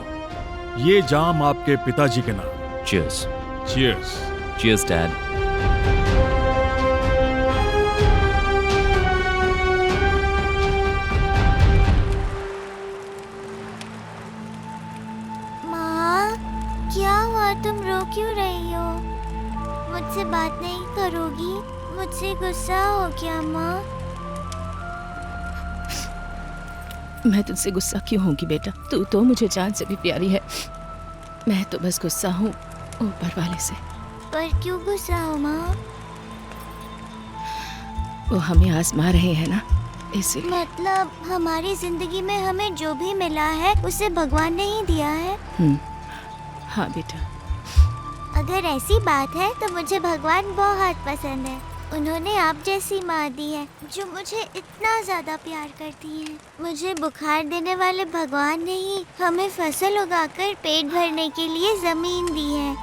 ये जाम आपके पिताजी के नाम।
चीयर्स।
चीयर्स।
Cheers dad.
तुम रो क्यों रही हो? मुझसे बात नहीं करोगी? मुझसे गुस्सा हो क्या माँ?
मैं तुझसे गुस्सा क्यों होंगी बेटा? तू तो मुझे जान से भी प्यारी है। मैं तो बस गुस्सा हूँ ऊपर वाले से।
पर क्यों गुस्सा हो माँ?
वो हमें आजमा रहे हैं ना, इसलिए।
मतलब हमारी जिंदगी में हमें जो भी मिला है उसे भगवान ने ही दिया है।
हाँ बेटा।
अगर ऐसी बात है तो मुझे भगवान बहुत पसंद है। उन्होंने आप जैसी माँ दी है जो मुझे इतना ज्यादा प्यार करती है। मुझे बुखार देने वाले भगवान ने ही हमें फसल उगाकर पेट भरने के लिए जमीन दी है।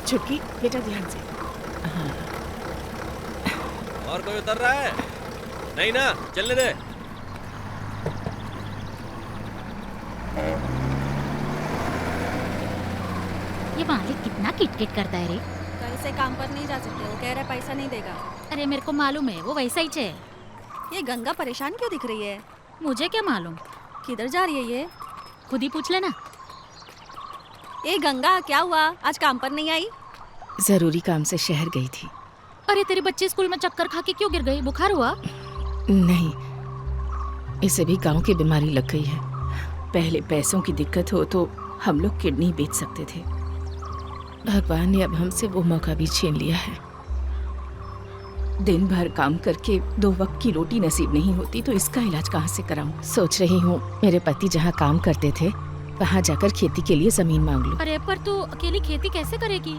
छुटकी बेटा ध्यान से। हाँ।
और कोई उतर रहा है? नहीं ना, चलने दे।
ये मालिक कितना किटकिट करता है रे।
कल से काम पर नहीं जा सकते, वो कह रहा है पैसा नहीं देगा।
अरे मेरे को मालूम है, वो वैसा ही है।
ये गंगा परेशान क्यों दिख रही है?
मुझे क्या मालूम?
किधर जा रही है ये?
खुद ही पूछ लेना।
ए गंगा, क्या हुआ? आज काम पर नहीं आई?
जरूरी काम से शहर गई थी।
अरे तेरे बच्चे स्कूल में चक्कर खा के क्यों गिर गए? बुखार हुआ?
नहीं, इसे भी गांव की बीमारी लग गई है। पहले पैसों की दिक्कत हो तो हम लोग किडनी बेच सकते थे। भगवान ने अब हमसे वो मौका भी छीन लिया है। दिन भर काम करके 2 वक्त की रोटी नसीब नहीं होती तो इसका इलाज कहाँ से कराऊं? सोच रही हूँ मेरे पति जहाँ काम करते थे वहाँ जाकर खेती के लिए जमीन मांग लूं।
अरे पर तू अकेली खेती कैसे करेगी?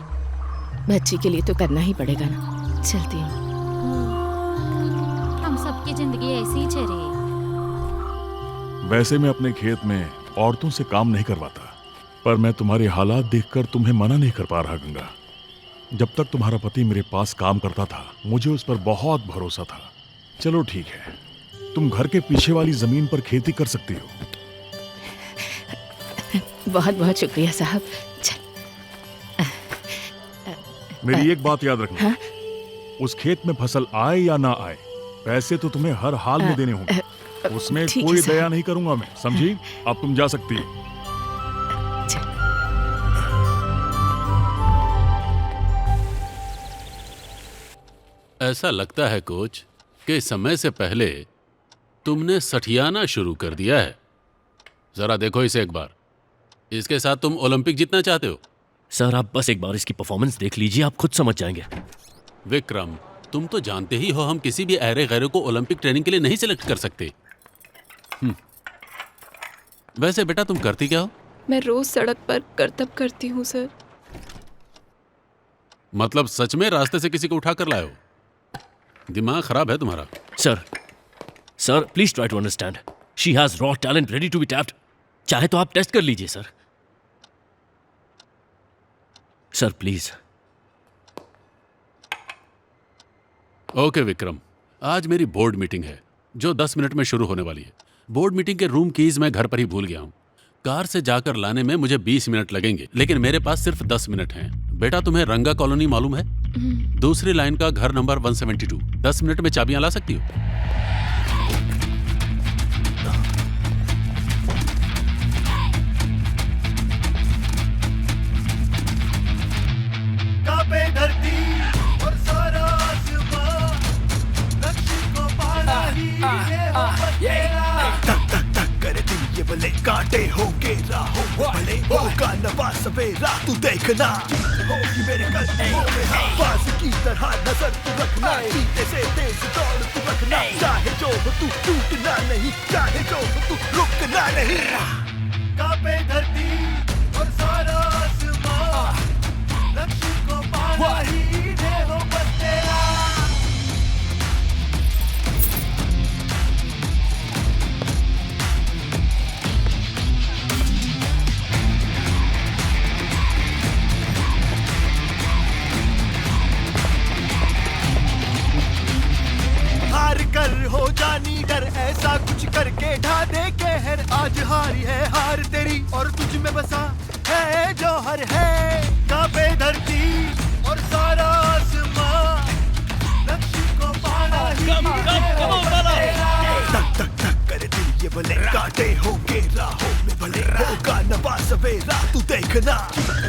बच्ची के लिए तो करना ही पड़ेगा ना। चलती हूँ।
हम सबकी जिंदगी ऐसी ही चल रही है।
वैसे मैं अपने खेत में औरतों से काम नहीं करवाता, पर मैं तुम्हारे हालात देखकर तुम्हें मना नहीं कर पा रहा गंगा। जब तक तुम्हारा पति मेरे पास काम करता था मुझे उस पर बहुत भरोसा था। चलो ठीक है, तुम घर के पीछे वाली जमीन पर खेती कर सकती हो।
बहुत बहुत शुक्रिया साहब।
मेरी एक बात याद रखना।
हाँ?
उस खेत में फसल आए या ना आए, पैसे तो तुम्हें हर हाल में देने होंगे। उसमें
ठीक है
कोई
साहब।
दया नहीं करूंगा मैं, समझी? अब तुम जा सकती हो।
ऐसा लगता है कोच कि समय से पहले तुमने सठियाना शुरू कर दिया है। जरा देखो इसे एक बार। इसके साथ तुम ओलंपिक जीतना चाहते हो?
सर आप बस एक बार इसकी परफॉर्मेंस देख लीजिए, आप खुद समझ जाएंगे।
विक्रम, तुम तो जानते ही हो हम किसी भी अहरे गैरों को ओलंपिक ट्रेनिंग के लिए नहीं सिलेक्ट कर सकते। वैसे बेटा तुम करती क्या हो?
मैं रोज सड़क पर करतब करती हूँ सर।
मतलब सच में रास्ते से किसी को उठा कर लाए हो? दिमाग खराब है तुम्हारा।
Sir please try to understand. She has raw talent ready to be tapped. चाहे तो आप टेस्ट कर लीजिए sir. Sir please.
Okay Vikram, आज मेरी बोर्ड मीटिंग है जो 10 मिनट में शुरू होने वाली है। बोर्ड मीटिंग के रूम कीज मैं घर पर ही भूल गया हूँ। कार से जाकर लाने में मुझे 20 मिनट लगेंगे, लेकिन मेरे पास सिर्फ 10 मिनट हैं। बेटा तुम्हें रंगा कॉलोनी मालूम है? दूसरी लाइन का घर नंबर 172। 10 मिनट में चाबियां ला सकती हो?
कांपे धरती और सारा आसमां, लक्ष्य को पाना ही ये हो तेरा। तक तक तक करे दिल ये भले कांटे होंगे राहों में भले होगा नवा सवेरा। तू देखना होगी मेरे कदमों में बाज की तरह नजर तू रखना। सीधे से तेज दौड़ तू रखना। चाहे जो हो तू टूटना नहीं, चाहे जो हो तू रुकना नहीं। कांपे धरती और सारा आसमां, लक्ष्य को पाना ही ये हो बस तेरा। हार कर हो जानी डर, ऐसा कुछ करके ढा दे कहर। आज हारी है हार तेरी और तुझ में बसा है जौहर है। कांपे धरती और सारा आसमां, लक्ष्य को पाना ही तक तक तक करे दिल ये भले कांटे होंगे राहों में भले होगा नवा सवेरा। तू देखना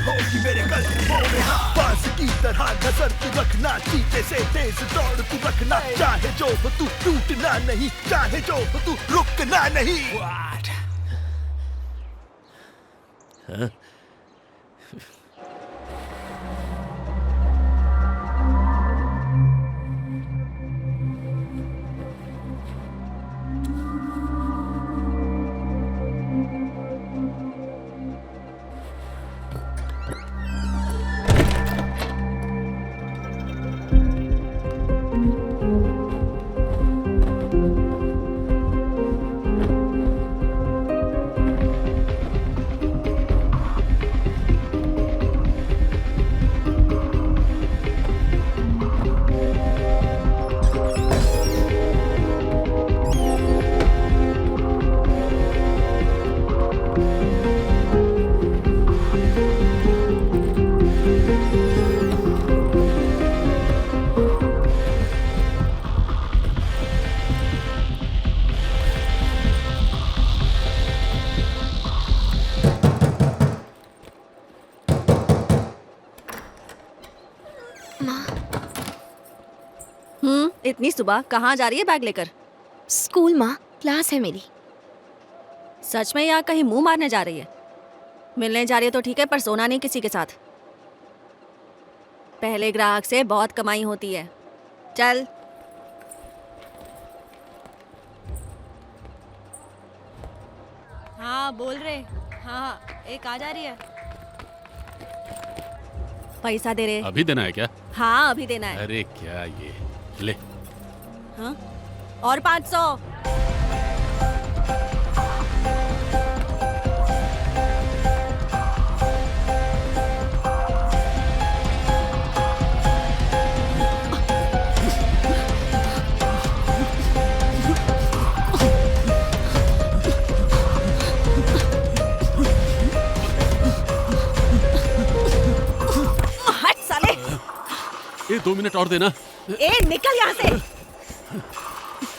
होगी मेरे कदमों में बाज की तरह नजर तू रखना। चीते से तेज दौड़ तू रखना। चाहे जो हो तू टूटना नहीं, चाहे जो हो तू रुकना नहीं।
हाँ?
इतनी सुबह कहाँ जा रही है बैग लेकर?
स्कूल माँ, क्लास है मेरी।
सच में या कहीं मुंह मारने जा रही है? मिलने जा रही है तो ठीक है, पर सोना नहीं किसी के साथ। पहले ग्राहक से बहुत कमाई होती है। चल। हाँ बोल रहे। हाँ एक आ जा रही है। पैसा दे रहे।
अभी देना है क्या?
हाँ अभी देना है।
अरे क्या ये ले।
हाँ और 500।
ये 2 मिनट और देना।
ए निकल यहाँ से।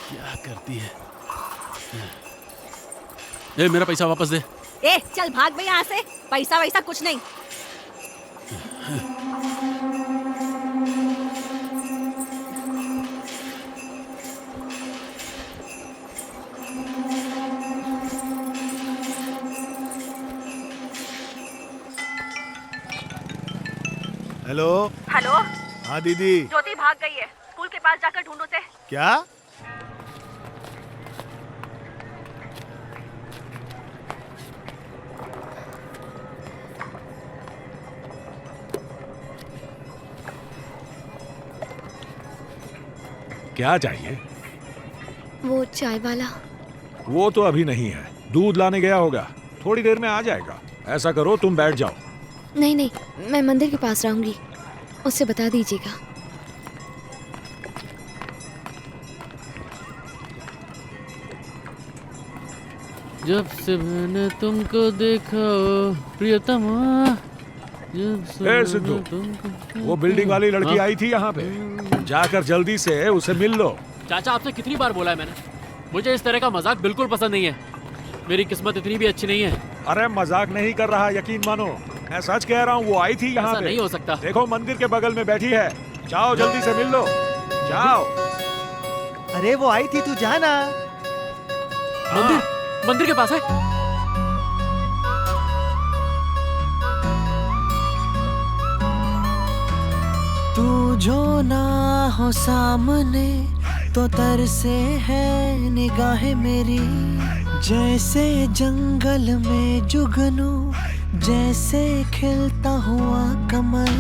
क्या करती है? ए मेरा पैसा वापस दे।
ए चल भाग भाई यहाँ से। पैसा वैसा कुछ नहीं।
हेलो।
हेलो।
हाँ दीदी।
ज्योति भाग गई है, स्कूल के पास जाकर ढूंढो उसे।
क्या?
क्या चाहिए?
वो चाय वाला।
वो तो अभी नहीं है, दूध लाने गया होगा, थोड़ी देर में आ जाएगा। ऐसा करो तुम बैठ जाओ।
नहीं नहीं, मैं मंदिर के पास रहूंगी, उससे बता दीजिएगा।
जब से मैंने तुमको देखा प्रियतमा, जब से
ए सिद्धू, वो बिल्डिंग वाली लड़की आई थी यहाँ पे, जाकर जल्दी से उसे मिल लो।
चाचा आपसे कितनी बार बोला है मैंने, मुझे इस तरह का मजाक बिल्कुल पसंद नहीं है। मेरी किस्मत इतनी भी अच्छी नहीं है।
अरे मजाक नहीं कर रहा, यकीन मानो, मैं सच कह रहा हूँ। वो आई थी यहाँ पे।
नहीं हो सकता।
देखो मंदिर के बगल में बैठी है, जाओ जल्दी से मिल लो, जाओ।
अरे वो आई थी, तू जाना।
मंदिर के पास है।
तू जो ना हो सामने तो तरसे है निगाहें मेरी, जैसे जंगल में जुगनू, जैसे खिलता हुआ कमल।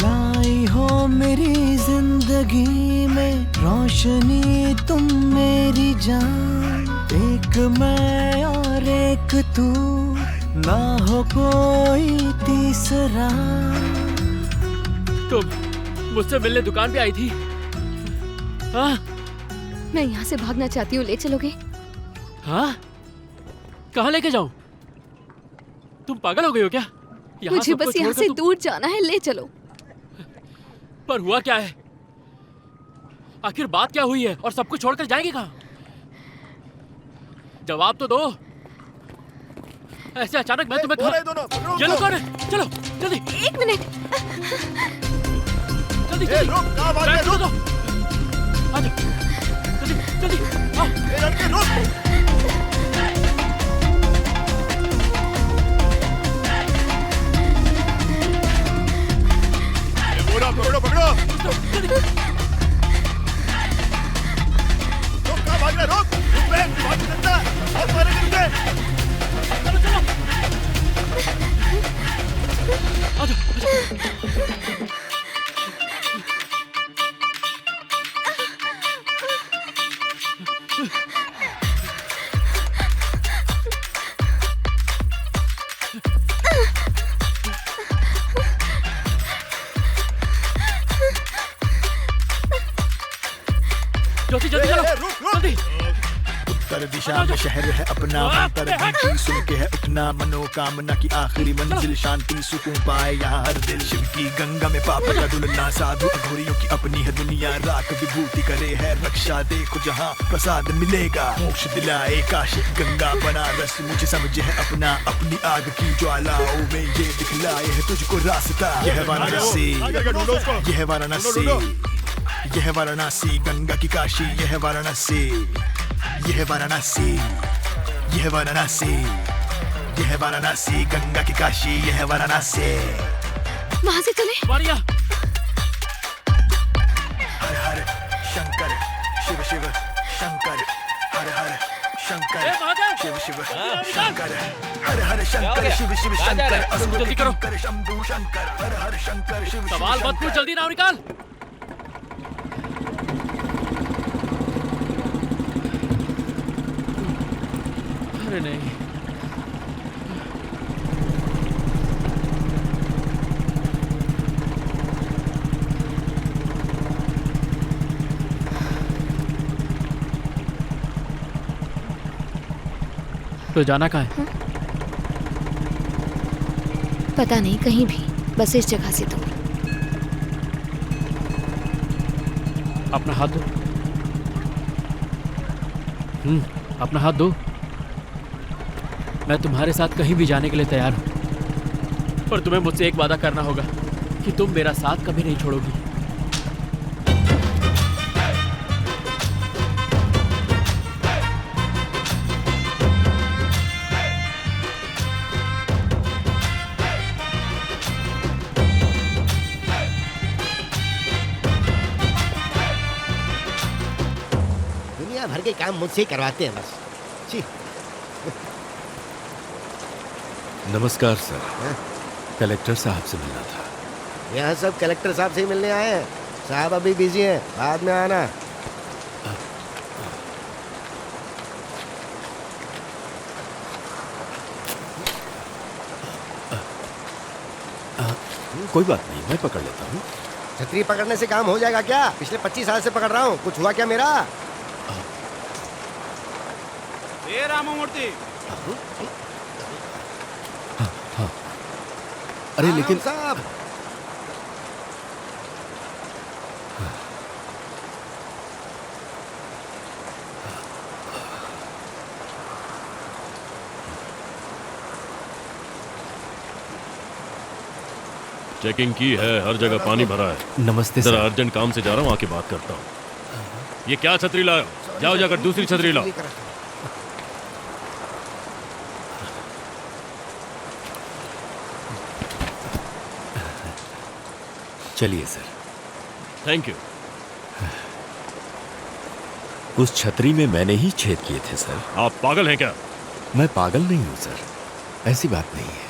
लाई हो मेरी जिंदगी में रोशनी, तुम मेरी जान। एक मैं और एक तू, ना हो कोई तीसरा।
तुम मुझसे मिलने दुकान पे आई थी? हाँ?
मैं यहाँ से भागना चाहती हूँ, ले चलोगे?
हाँ? कहाँ लेके जाऊँ? तुम पागल हो गई हो क्या?
मुझे बस यहाँ से दूर जाना है, ले चलो।
पर हुआ क्या है? आखिर बात क्या हुई है और सब कुछ छोड़कर जाएंगे कहाँ? जवाब तो दो। ऐसे अचानक मैं तुम्हें ये लो, कौन है? चलो जल्दी।
1 मिनट।
जल्दी जल्दी। बैग दो। आ जाओ जल्दी जल्दी। आओ।
पकड़ो पकड़ो। रोक, कहाँ भाग रहे? रोक, रुक बे, भाग नहीं सकता। बहुत मारे करते।
चलो चलो। आ जाओ। जल्दी जल्दी चलो जल्दी।
उत्तर दिशा में शहर है अपना, मंतर घंटी सुन के है उठना, मनोकामना की आखिरी मंजिल, शांति सुकून पाए यहाँ हर दिल। शिव की गंगा में पाप का धुलना, साधु अघोरियों की अपनी है दुनिया, राख विभूति करे है रक्षा, देखो जहाँ प्रसाद मिलेगा, मोक्ष दिलाए काशी गंगा बनारस। मुझे समझे है अपना, अपनी आग की ज्वालाओं में ये दिखलाए है तुझको रास्ता। यह वाराणसी, यह वाराणसी। यह वाराणसी गंगा की काशी, यह वाराणसी, यह वाराणसी, यह वाराणसी, यह वाराणसी गंगा की काशी, यह वाराणसी।
वहाँ से चले।
बढ़िया।
हर हर शंकर शिव शिव शंकर, हर हर शंकर शिव शिव शंकर, हर हर शंकर शिव शिव शंकर,
जल्दी करो।
शंकर शंभू शंकर, हर हर शंकर शिव शिव
सवाल मत पूछ, जल्दी नाम निकाल। अरे नहीं, तो जाना कहाँ है?
पता नहीं, कहीं भी, बस इस जगह से दूर।
अपना हाथ दो। अपना हाथ दो। मैं तुम्हारे साथ कहीं भी जाने के लिए तैयार हूँ, पर तुम्हें मुझसे एक वादा करना होगा कि तुम मेरा साथ कभी नहीं छोड़ोगी।
दुनिया भर के काम मुझसे ही करवाते हैं बस। छी।
नमस्कार सर। कलेक्टर साहब से मिलना था।
यहाँ सब कलेक्टर साहब से ही मिलने आए हैं। साहब अभी बिजी हैं, बाद में आना।
कोई बात नहीं, मैं पकड़ लेता हूँ।
छतरी पकड़ने से काम हो जाएगा क्या? पिछले 25 साल से पकड़ रहा हूँ, कुछ हुआ क्या मेरा?
ए राममूर्ति,
अरे लेकिन
साहब,
चेकिंग की है, हर जगह पानी भरा है।
नमस्ते
जरा
सर।
अर्जेंट काम से जा रहा हूँ, आके बात करता हूँ। ये क्या छतरी लाए हो? जाओ जाकर दूसरी छतरी लाओ।
चलिए सर।
Thank you.
उस छतरी में मैंने ही छेद किए थे सर।
आप पागल हैं क्या?
मैं पागल नहीं हूँ सर, ऐसी बात नहीं है।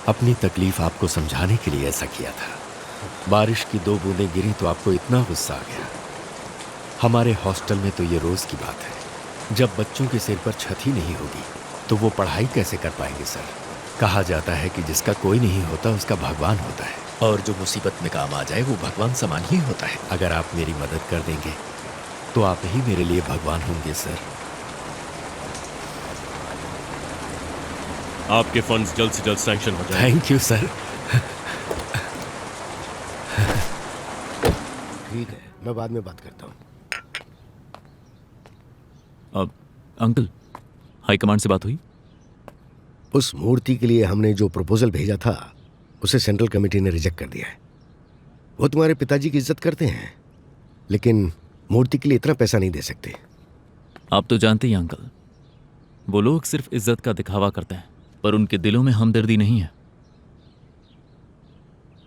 अपनी तकलीफ आपको समझाने के लिए ऐसा किया था। बारिश की 2 बूंदें गिरी तो आपको इतना गुस्सा आ गया। हमारे हॉस्टल में तो ये रोज की बात है। जब बच्चों के सिर पर छत ही नहीं होगी तो वो पढ़ाई कैसे कर पाएंगे सर? कहा जाता है कि जिसका कोई नहीं होता उसका भगवान होता है, और जो मुसीबत में काम आ जाए वो भगवान समान ही होता है। अगर आप मेरी मदद कर देंगे तो आप ही मेरे लिए भगवान होंगे सर।
आपके फंड्स जल्द से जल्द सैंक्शन हो जाए।
Thank you sir.
ठीक है, मैं बाद में बात करता हूँ।
अब अंकल, हाईकमांड से बात हुई?
उस मूर्ति के लिए हमने जो प्रपोजल भेजा था उसे सेंट्रल कमेटी ने रिजेक्ट कर दिया है। वो तुम्हारे पिताजी की इज्जत करते हैं, लेकिन मूर्ति के लिए इतना पैसा नहीं दे सकते।
आप तो जानते ही अंकल, वो लोग सिर्फ इज्जत का दिखावा करते हैं, पर उनके दिलों में हमदर्दी नहीं है।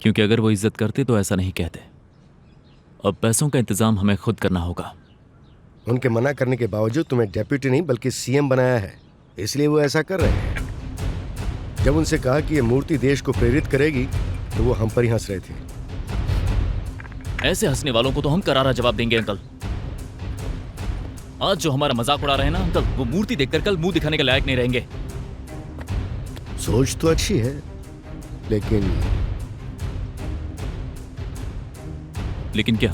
क्योंकि अगर वो इज्जत करते तो ऐसा नहीं कहते। अब पैसों का इंतजाम हमें खुद करना होगा।
उनके मना करने के बावजूद तुम्हें डेप्यूटी नहीं बल्कि सीएम बनाया है, इसलिए वो ऐसा कर रहे हैं। जब उनसे कहा कि ये मूर्ति देश को प्रेरित करेगी तो वो हम पर ही हंस रहे थे।
ऐसे हंसने वालों को तो हम करारा जवाब देंगे अंकल। आज जो हमारा मजाक उड़ा रहे हैं ना अंकल, वो मूर्ति देखकर कल मुंह दिखाने के लायक नहीं रहेंगे।
सोच तो अच्छी है,
लेकिन क्या?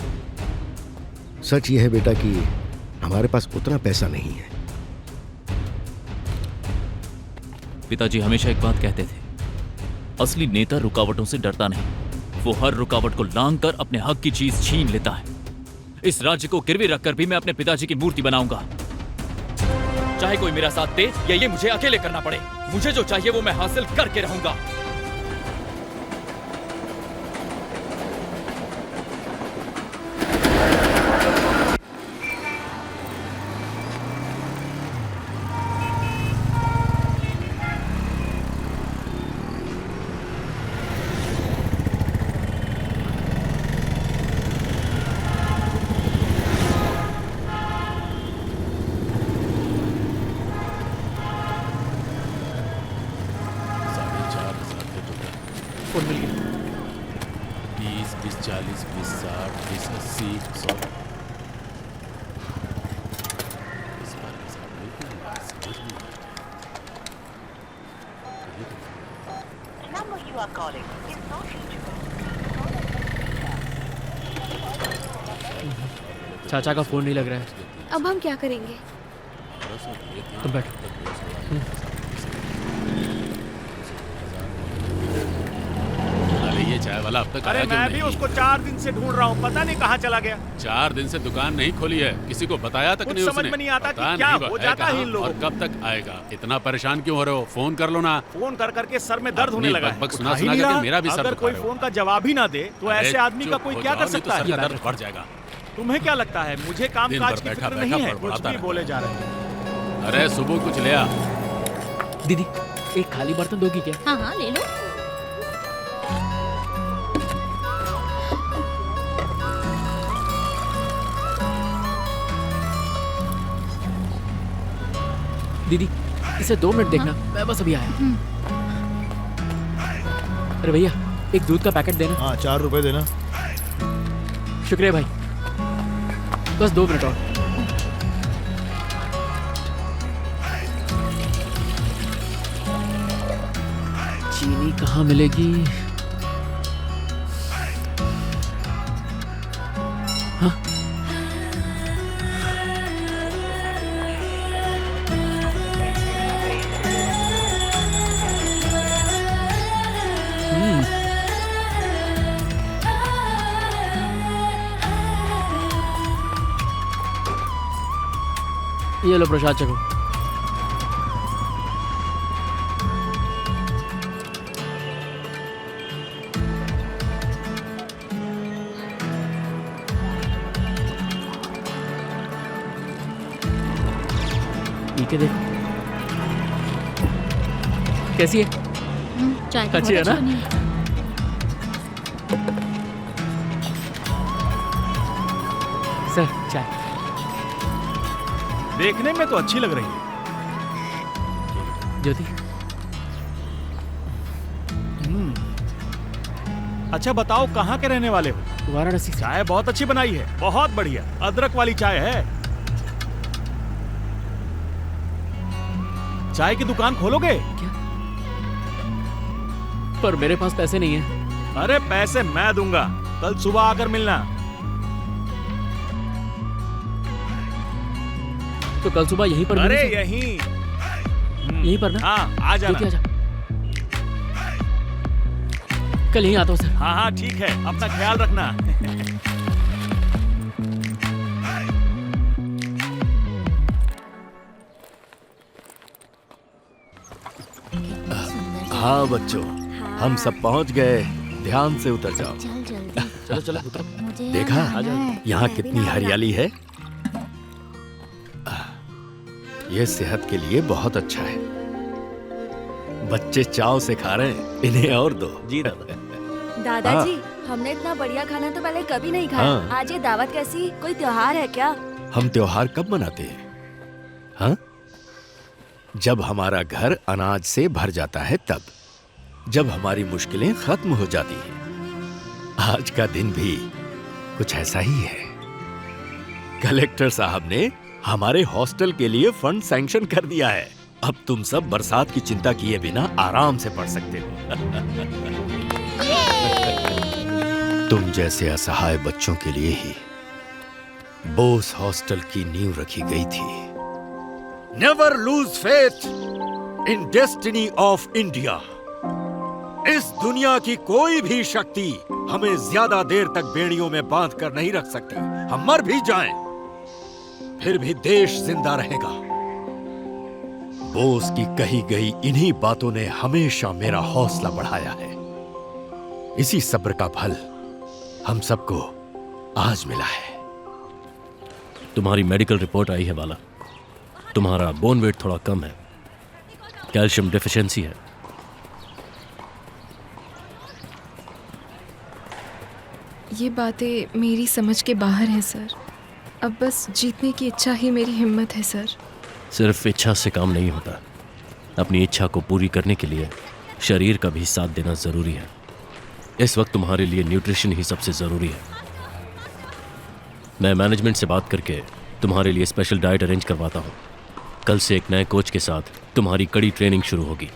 सच ये है बेटा कि हमारे पास उतना पैसा नहीं है।
पिताजी हमेशा एक बात कहते थे, असली नेता रुकावटों से डरता नहीं, वो हर रुकावट को लांघ कर अपने हक की चीज छीन लेता है। इस राज्य को गिरवी रखकर भी मैं अपने पिताजी की मूर्ति बनाऊंगा, चाहे कोई मेरा साथ दे या ये मुझे अकेले करना पड़े। मुझे जो चाहिए वो मैं हासिल करके रहूंगा।
फ़ोन मिल गया।
20, 20, 40, 20, 60, 20, 80, 100।
चाचा का फ़ोन नहीं लग रहा है।
अब हम क्या करेंगे?
तुम बैठो।
अरे ये चाय वाला अब तक
अरे
आया क्यों
मैं भी
नहीं?
उसको 4 दिन से ढूंढ रहा हूँ, पता नहीं कहाँ चला गया।
4 दिन से दुकान नहीं खोली है, किसी को बताया तक
कुछ
नहीं
समझ
उसने।
में नहीं आता कि
पता
क्या
नहीं
हो
है
जाता है
कहाँ
इन लोगों
और कब तक आएगा। इतना परेशान क्यों हो रहे हो? फोन कर लो ना।
फोन कर करके सर में दर्द होने
अपनी
लगा है।
बकबक सुना
उठा ही
सुना
नहीं
करके
रहा।
मेरा भी सर
अगर
दुखा
कोई
रहे हो।
फोन का जवाब ही ना दे तो
अरे
ऐसे आदमी का
चुप
कोई
हो
क्या
जाओ,
कर
नहीं तो
सकता
सर का
है?
दर्द बढ़ जाएगा।
तुम्हें क्या लगता है मुझे काम
दिन
काज
भर
की
बैठा
फिक्र
बैठा
नहीं है?
बड़बड़ाता
कुछ भी
रहता
बोले जा रहे हैं।
अरे सुबह कुछ ले आ।
दीदी एक खाली बर्तन दोगी क्या?
हाँ हाँ ले लो।
दीदी इसे 2 मिनट देखना, मैं बस अभी आया। अरे भैया एक दूध का पैकेट देना।
हाँ 4 रुपए देना।
शुक्रिया भाई, बस 2 मिनट और। चीनी कहाँ मिलेगी? हाँ ये लो प्रसाद चखो। पी के देखो कैसी है?
चाय तो
अच्छी है
बहुत
ना?
अच्छी बनी है।
सर चाय।
देखने में तो अच्छी लग रही है।
ज्योति
अच्छा बताओ कहाँ के रहने वाले हो?
वाराणसी।
चाय बहुत अच्छी बनाई है, बहुत बढ़िया। अदरक वाली चाय है। चाय की दुकान खोलोगे?
क्या? पर मेरे पास पैसे नहीं है।
अरे पैसे मैं दूंगा, कल सुबह आकर मिलना।
तो कल सुबह यहीं पर
अरे
मिलूं सर?
यहीं
पर ना?
हाँ आ जाना।
ज्योति, आजा। कल यहीं आता हूँ सर।
हाँ हाँ ठीक है, अपना ख्याल रखना।
हाँ बच्चों, हम सब पहुंच गए। ध्यान से उतर जाओ।
चलो चलो उतरो।
देखा यहाँ कितनी हरियाली है। ये सेहत के लिए बहुत अच्छा है। बच्चे चाव से खा रहे हैं, इन्हें और दो।
जी दादा।
दादाजी हमने इतना बढ़िया खाना तो पहले कभी नहीं खाया।
हाँ।
आज ये दावत कैसी? कोई त्योहार है क्या?
हम त्योहार कब मनाते हैं? हाँ? जब हमारा घर अनाज से भर जाता है तब, जब हमारी मुश्किलें खत्म हो जाती हैं। आज का दिन भी कुछ ऐसा ही है। कलेक्टर साहब ने हमारे हॉस्टल के लिए फंड सैंक्शन कर दिया है। अब तुम सब बरसात की चिंता किए बिना आराम से पढ़ सकते हो। तुम जैसे असहाय बच्चों के लिए ही बोस हॉस्टल की नींव रखी गई थी। Never lose faith in destiny of India. इस दुनिया की कोई भी शक्ति हमें ज्यादा देर तक बेड़ियों में बांध कर नहीं रख सकती। हम मर भी जाएं, फिर भी देश जिंदा रहेगा। बोस की कही गई इन्हीं बातों ने हमेशा मेरा हौसला बढ़ाया है। इसी सब्र का फल हम सबको आज मिला है।
तुम्हारी मेडिकल रिपोर्ट आई है बाला। तुम्हारा बोन वेट थोड़ा कम है, कैल्शियम डेफिशिएंसी है।
ये बातें मेरी समझ के बाहर हैं सर। अब बस जीतने की इच्छा ही मेरी हिम्मत है सर।
सिर्फ इच्छा से काम नहीं होता। अपनी इच्छा को पूरी करने के लिए शरीर का भी साथ देना जरूरी है। इस वक्त तुम्हारे लिए न्यूट्रिशन ही सबसे ज़रूरी है। मैं मैनेजमेंट से बात करके तुम्हारे लिए स्पेशल डाइट अरेंज करवाता हूँ। कल से एक नए कोच के साथ तुम्हारी कड़ी ट्रेनिंग शुरू होगी।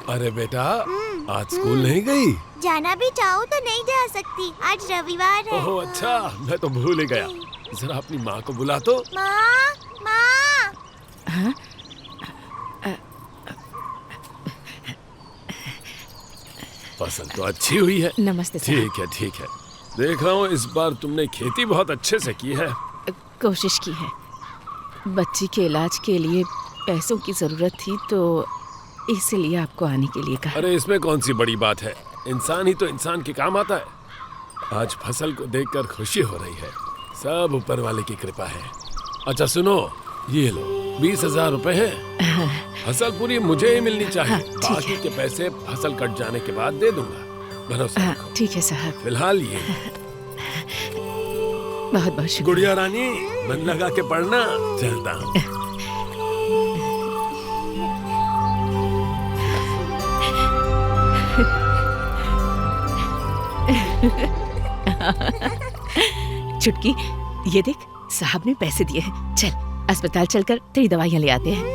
अरे बेटा, आज स्कूल नहीं गई?
जाना भी चाहो तो नहीं जा सकती, आज रविवार है।
ओह अच्छा, मैं तो भूल ही गया। जरा अपनी माँ को बुला तो।
माँ, माँ।
हाँ?
फसल तो अच्छी हुई है।
नमस्ते सर।
ठीक है ठीक है। देख रहा हूँ इस बार तुमने खेती बहुत अच्छे से की है।
कोशिश की है। बच्ची के इलाज के लिए पैसों की जरूरत थी तो इसलिए आपको आने के लिए कहा।
अरे इसमें कौन सी बड़ी बात है, इंसान ही तो इंसान के काम आता है। आज फसल को देखकर खुशी हो रही है, सब ऊपर वाले की कृपा है। अच्छा सुनो, ये लो 20,000 रुपए हैं। फसल पूरी मुझे ही मिलनी चाहिए।
हाँ,
बाकी के पैसे फसल कट जाने के बाद दे दूंगा। भरोसा रखो।
ठीक है साहब।
फिलहाल ये
बहुत बहुत शुक्रिया।
गुड़िया रानी, मन लगा के पढ़ना। चलता हूँ।
चुटकी, ये देख साहब ने पैसे दिए हैं। चल अस्पताल चलकर तेरी दवाइयाँ ले आते हैं।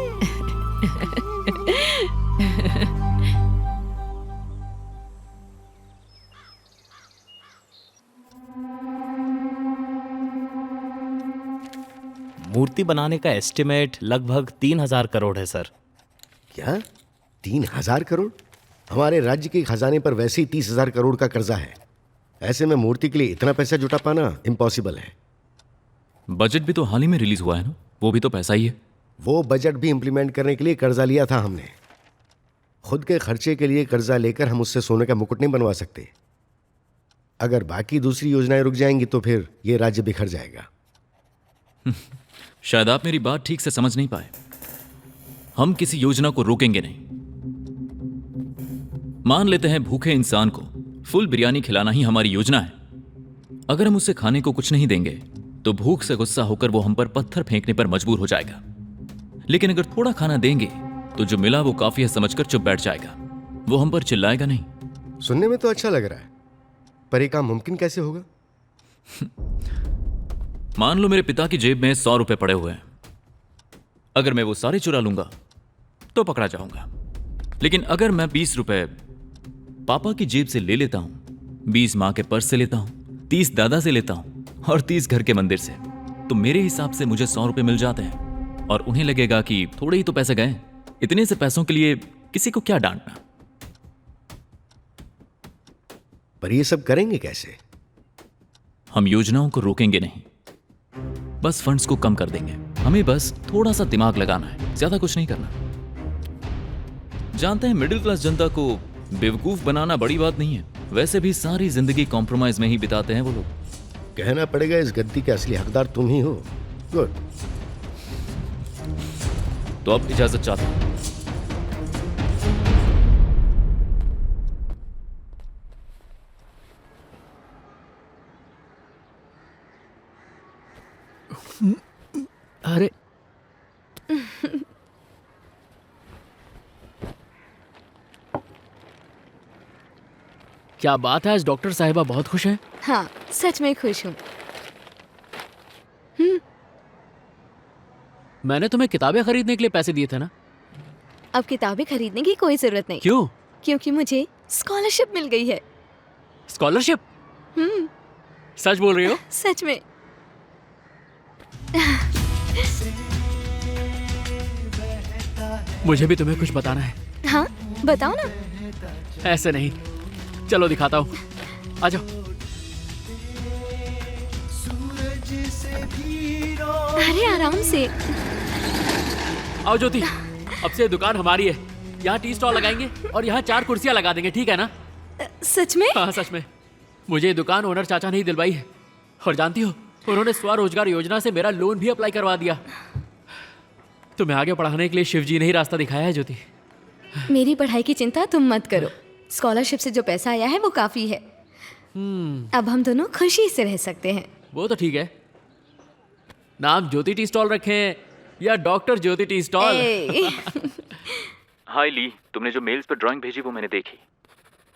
मूर्ति बनाने का एस्टिमेट लगभग 3,000 करोड़ है सर।
क्या 3,000 करोड़? हमारे राज्य के खजाने पर वैसे ही 30,000 करोड़ का कर्जा है। ऐसे में मूर्ति के लिए इतना पैसा जुटा पाना इम्पॉसिबल है।
बजट भी तो हाल ही में रिलीज हुआ है ना, वो भी तो पैसा ही है।
वो बजट भी इम्प्लीमेंट करने के लिए कर्जा लिया था हमने। खुद के खर्चे के लिए कर्जा लेकर हम उससे सोने का मुकुट नहीं बनवा सकते। अगर बाकी दूसरी योजनाएं रुक जाएंगी तो फिर ये राज्य बिखर जाएगा।
शायद आप मेरी बात ठीक से समझ नहीं पाए। हम किसी योजना को रोकेंगे नहीं। मान लेते हैं भूखे इंसान को फुल बिरयानी खिलाना ही हमारी योजना है। अगर हम उसे खाने को कुछ नहीं देंगे तो भूख से गुस्सा होकर वो हम पर पत्थर फेंकने पर मजबूर हो जाएगा। लेकिन अगर थोड़ा खाना देंगे तो जो मिला वो काफी है समझकर चुप बैठ जाएगा। वो हम पर चिल्लाएगा नहीं।
सुनने में तो अच्छा लग रहा है, पर ये काम मुमकिन कैसे होगा?
मान लो मेरे पिता की जेब में 100 रुपए पड़े हुए हैं। अगर मैं वो सारे चुरा लूंगा तो पकड़ा जाऊंगा। लेकिन अगर मैं 20 रुपए पापा की जेब से ले लेता हूं, 20 माँ के पर्स से लेता हूं, 30 दादा से लेता हूं और 30 घर के मंदिर से, तो मेरे हिसाब से मुझे 100 रुपए मिल जाते हैं। और उन्हें लगेगा कि थोड़े ही तो पैसे गए, इतने से पैसों के लिए किसी को क्या डांटना।
पर ये सब करेंगे कैसे?
हम योजनाओं को रोकेंगे नहीं, बस फंड्स को कम कर देंगे। हमें बस थोड़ा सा दिमाग लगाना है, ज्यादा कुछ नहीं करना। जानते हैं मिडिल क्लास जनता को बेवकूफ बनाना बड़ी बात नहीं है। वैसे भी सारी जिंदगी कॉम्प्रोमाइज में ही बिताते हैं वो लोग।
कहना पड़ेगा इस गद्दी के असली हकदार तुम ही हो। गुड।
तो अब इजाजत चाहता हूं।
अरे क्या बात है, आज डॉक्टर साहिबा बहुत खुश हैं।
हाँ, सच में खुश हूँ।
मैंने तुम्हें किताबें खरीदने के लिए पैसे दिए थे ना।
अब किताबें खरीदने की कोई जरूरत नहीं।
क्यों?
क्योंकि मुझे स्कॉलरशिप मिल गई है।
स्कॉलरशिप? सच बोल रही हो?
सच में।
मुझे भी तुम्हें कुछ बताना है।
हाँ, बताओ ना।
ऐसे नहीं, चलो दिखाता हूँ, आ जाओ।
अरे आराम से
आओ ज्योति, अब से दुकान हमारी है। यहाँ टी स्टॉल लगाएंगे और यहाँ 4 कुर्सियाँ लगा देंगे, ठीक है ना?
सच में?
हाँ सच में। मुझे ये दुकान ओनर चाचा ने ही दिलवाई है। और जानती हो, उन्होंने स्वरोजगार योजना से मेरा लोन भी अप्लाई करवा दिया। तुम्हें आगे पढ़ाने के लिए शिव जी ने ही रास्ता दिखाया है ज्योति।
मेरी पढ़ाई की चिंता तुम मत करो। स्कॉलरशिप से जो पैसा आया है वो काफी है। अब हम दोनों खुशी से रह सकते हैं।
वो तो ठीक है। नाम ज्योति टी स्टॉल रखें या डॉक्टर ज्योति टी स्टॉल।
हाय ली, तुमने जो मेल्स पर ड्राइंग भेजी वो मैंने देखी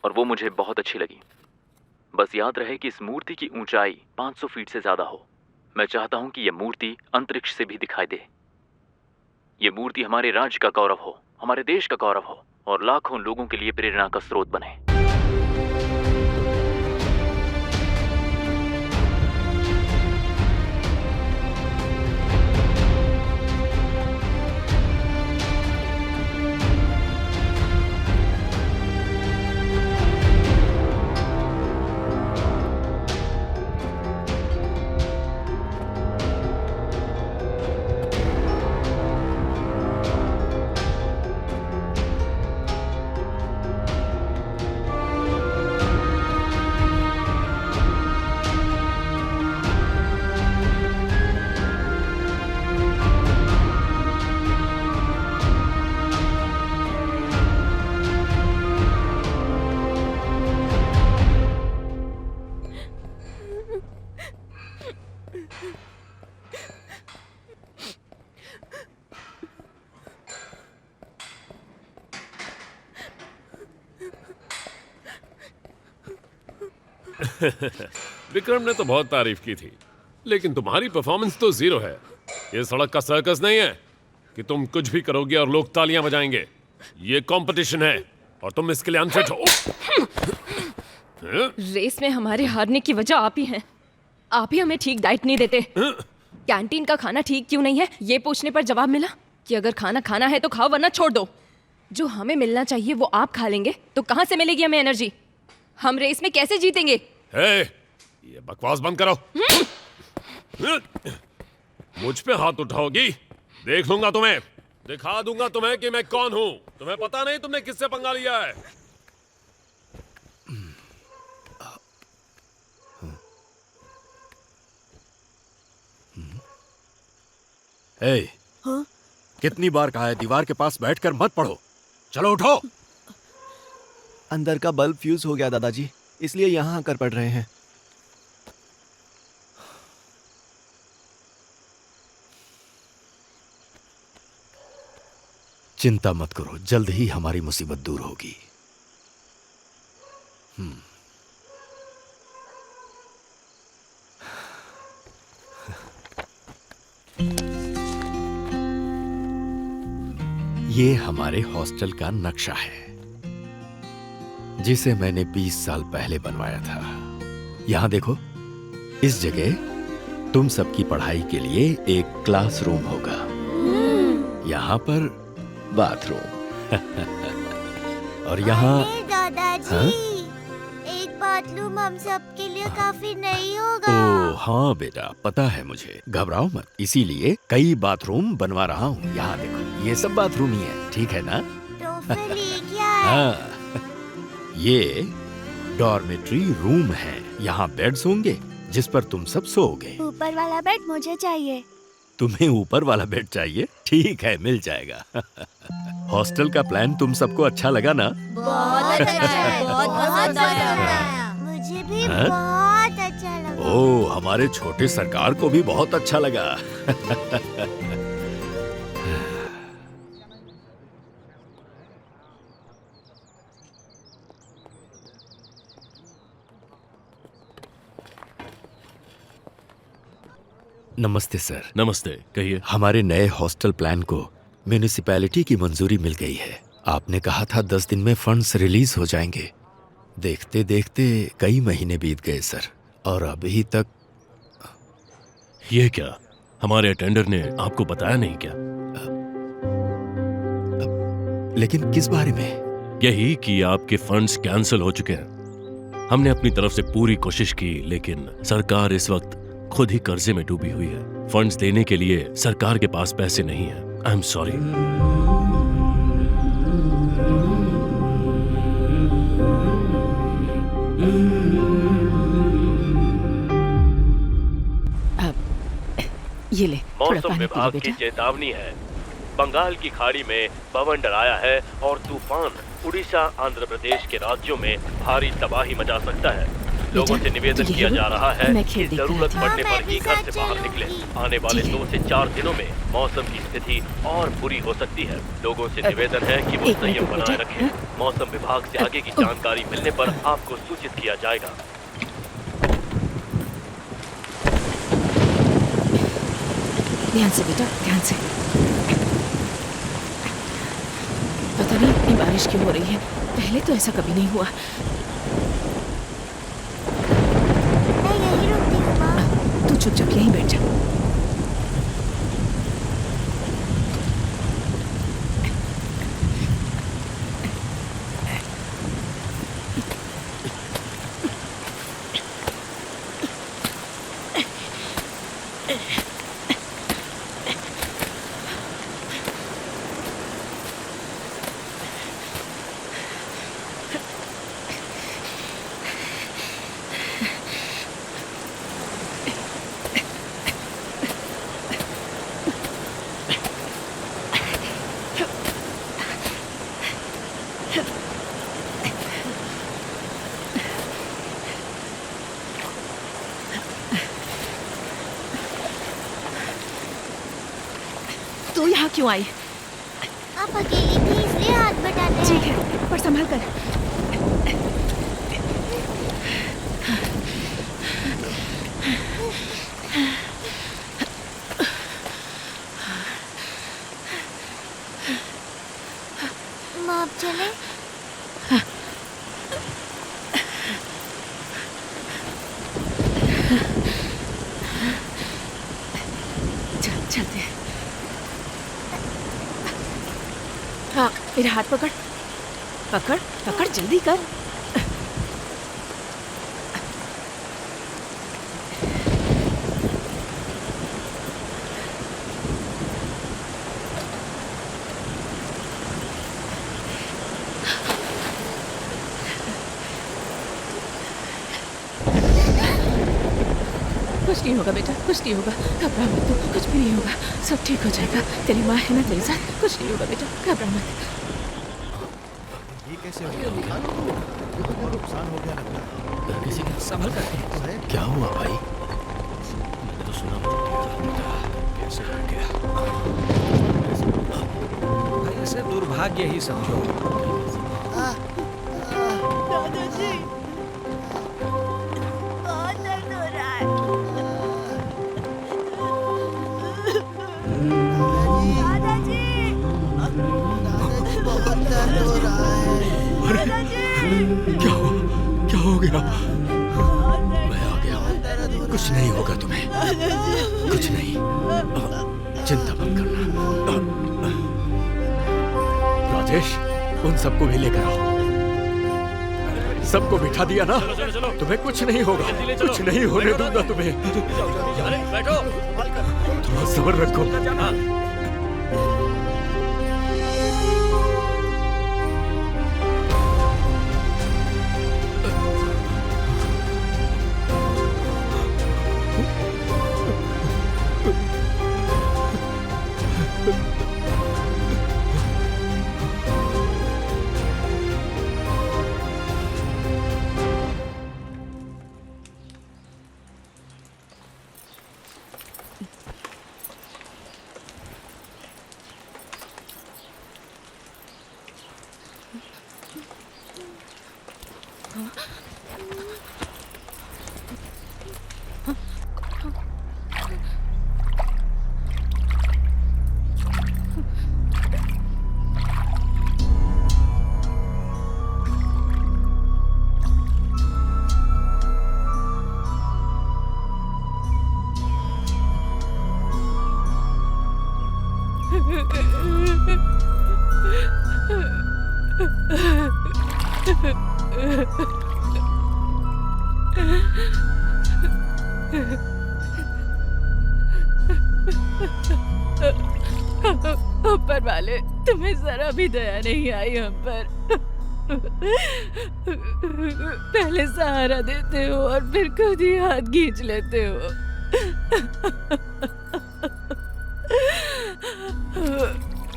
और वो मुझे बहुत अच्छी लगी। बस याद रहे कि इस मूर्ति की ऊंचाई 500 फीट से ज्यादा हो। मैं चाहता हूं कि यह मूर्ति अंतरिक्ष से भी दिखाई दे। ये मूर्ति हमारे राज्य का गौरव हो, हमारे देश का गौरव हो और लाखों लोगों के लिए प्रेरणा का स्रोत बने।
विक्रम ने तो बहुत तारीफ की थी, लेकिन तुम्हारी परफॉर्मेंस तो जीरो है। ये सड़क का सर्कस नहीं है कि तुम कुछ भी करोगे और लोग तालियां बजाएंगे। ये कंपटीशन है और तुम इसके लिए अनफिट हो।
रेस में हमारे हारने की वजह आप ही हैं। आप ही हमें ठीक डाइट नहीं देते। कैंटीन का खाना ठीक क्यों नहीं है, ये पूछने पर जवाब मिला कि अगर खाना खाना है तो खाओ वरना छोड़ दो। जो हमें मिलना चाहिए वो आप खा लेंगे तो कहाँ से मिलेगी हमें एनर्जी? हम रेस में कैसे जीतेंगे?
ये बकवास बंद करो। मुझ पे हाथ उठाओगी, देख लूंगा तुम्हें, दिखा दूंगा तुम्हें कि मैं कौन हूं। तुम्हें पता नहीं तुमने किससे पंगा लिया है।
कितनी बार कहा है दीवार के पास बैठकर मत पढ़ो। चलो उठो।
अंदर का बल्ब फ्यूज हो गया दादाजी, इसलिए यहाँ आकर पढ़ रहे हैं।
चिंता मत करो, जल्द ही हमारी मुसीबत दूर होगी। ये हमारे हॉस्टल का नक्शा है जिसे मैंने 20 साल पहले बनवाया था। यहां देखो, इस जगह तुम सबकी पढ़ाई के लिए एक क्लासरूम होगा। यहां पर बाथरूम और यहाँ
दादाजी, एक बाथरूम हम सबके लिए काफी नहीं होगा।
ओह हाँ बेटा, पता है मुझे, घबराओ मत, इसीलिए कई बाथरूम बनवा रहा हूँ। यहाँ देखो, ये सब बाथरूम ही है, ठीक है ना?
तो फिर ये क्या है?
हाँ, ये डॉर्मेट्री रूम है। यहाँ बेड्स होंगे जिस पर तुम सब सोओगे।
ऊपर वाला बेड मुझे चाहिए।
तुम्हें ऊपर वाला बेड चाहिए? ठीक है, मिल जाएगा। हॉस्टल का प्लान तुम सबको अच्छा लगा ना?
बहुत अच्छा है, बहुत अच्छा है। मुझे भी बहुत अच्छा लगा।
ओह, हमारे छोटे सरकार को भी बहुत अच्छा लगा। नमस्ते सर।
नमस्ते, कहिए।
हमारे नए हॉस्टल प्लान को म्यूनिसिपैलिटी की मंजूरी मिल गई है। आपने कहा था 10 दिन में फंड्स रिलीज हो जाएंगे। देखते देखते कई महीने बीत गए सर, और अभी तक।
ये क्या, हमारे अटेंडर ने आपको बताया नहीं क्या?
लेकिन किस बारे में?
यही कि आपके फंड्स कैंसिल हो चुके हैं। हमने अपनी तरफ से पूरी कोशिश की, लेकिन सरकार इस वक्त खुद ही कर्जे में डूबी हुई है। फंड्स देने के लिए सरकार के पास पैसे नहीं है। I am sorry.
ये ले,
मौसम विभाग की चेतावनी है। बंगाल की खाड़ी में बवंडर आया है और तूफान उड़ीसा, आंध्र प्रदेश के राज्यों में भारी तबाही मचा सकता है। लोगों से निवेदन
तो ये
किया
वो-
जा रहा है
मैं
कि
खेल देखने
जरूरत
आती हूँ।
पड़ने पर ही घर से बाहर निकले। आने वाले 2 से 4 दिनों में मौसम की स्थिति और बुरी हो सकती है। लोगों से निवेदन है कि वो
एक मिनट
संयम
रुको
बनाए
बेटा।
रखें। मौसम विभाग से आगे की जानकारी मिलने पर आपको सूचित किया जाएगा।
ध्यान से बेटा, ध्यान से। पता नहीं इतनी बारिश क्यों हो रही है, पहले तो ऐसा कभी नहीं हुआ। तू चुपचाप यहीं बैठ जा। तू यहाँ क्यों आई?
आप अकेली थी इसलिए हाथ बटाते हैं।
ठीक है, पर संभल कर।
माँ आप चले?
चल चलते हैं। हाँ, मेरा हाथ पकड़, पकड़ पकड़, जल्दी कर। कुछ नहीं होगा बेटा, कुछ नहीं होगा, घबरा मत तू, कुछ भी नहीं होगा, सब ठीक हो जाएगा। तेरी माँ है ना तेरे साथ, कुछ नहीं होगा बेटा, घबरा मत।
ये कैसे हो गया? नुकसान हो गया लगता है।
किसी का संभल कर।
क्या हुआ भाई?
मैंने तो सुना
कैसे हो गया?
भाई इसे दुर्भाग्य ही समझो।
दादाजी बहुत दर्द हो रहा है। दादाजी बहुत दर्द हो रहा है। दादाजी
क्या हो गया?
मैं आ गया हूँ, कुछ नहीं होगा तुम्हें, कुछ नहीं, चिंता मत करना। राजेश, उन सबको भी लेकर आओ। सबको बिठा दिया ना? तुम्हें कुछ नहीं होगा, कुछ नहीं होने दूंगा तुम्हें।
बैठो।
थोड़ा सब्र रखो।
ऊपर वाले, तुम्हें जरा भी दया नहीं आई हम पर। पहले सहारा देते हो और फिर खुद ही हाथ खींच लेते हो।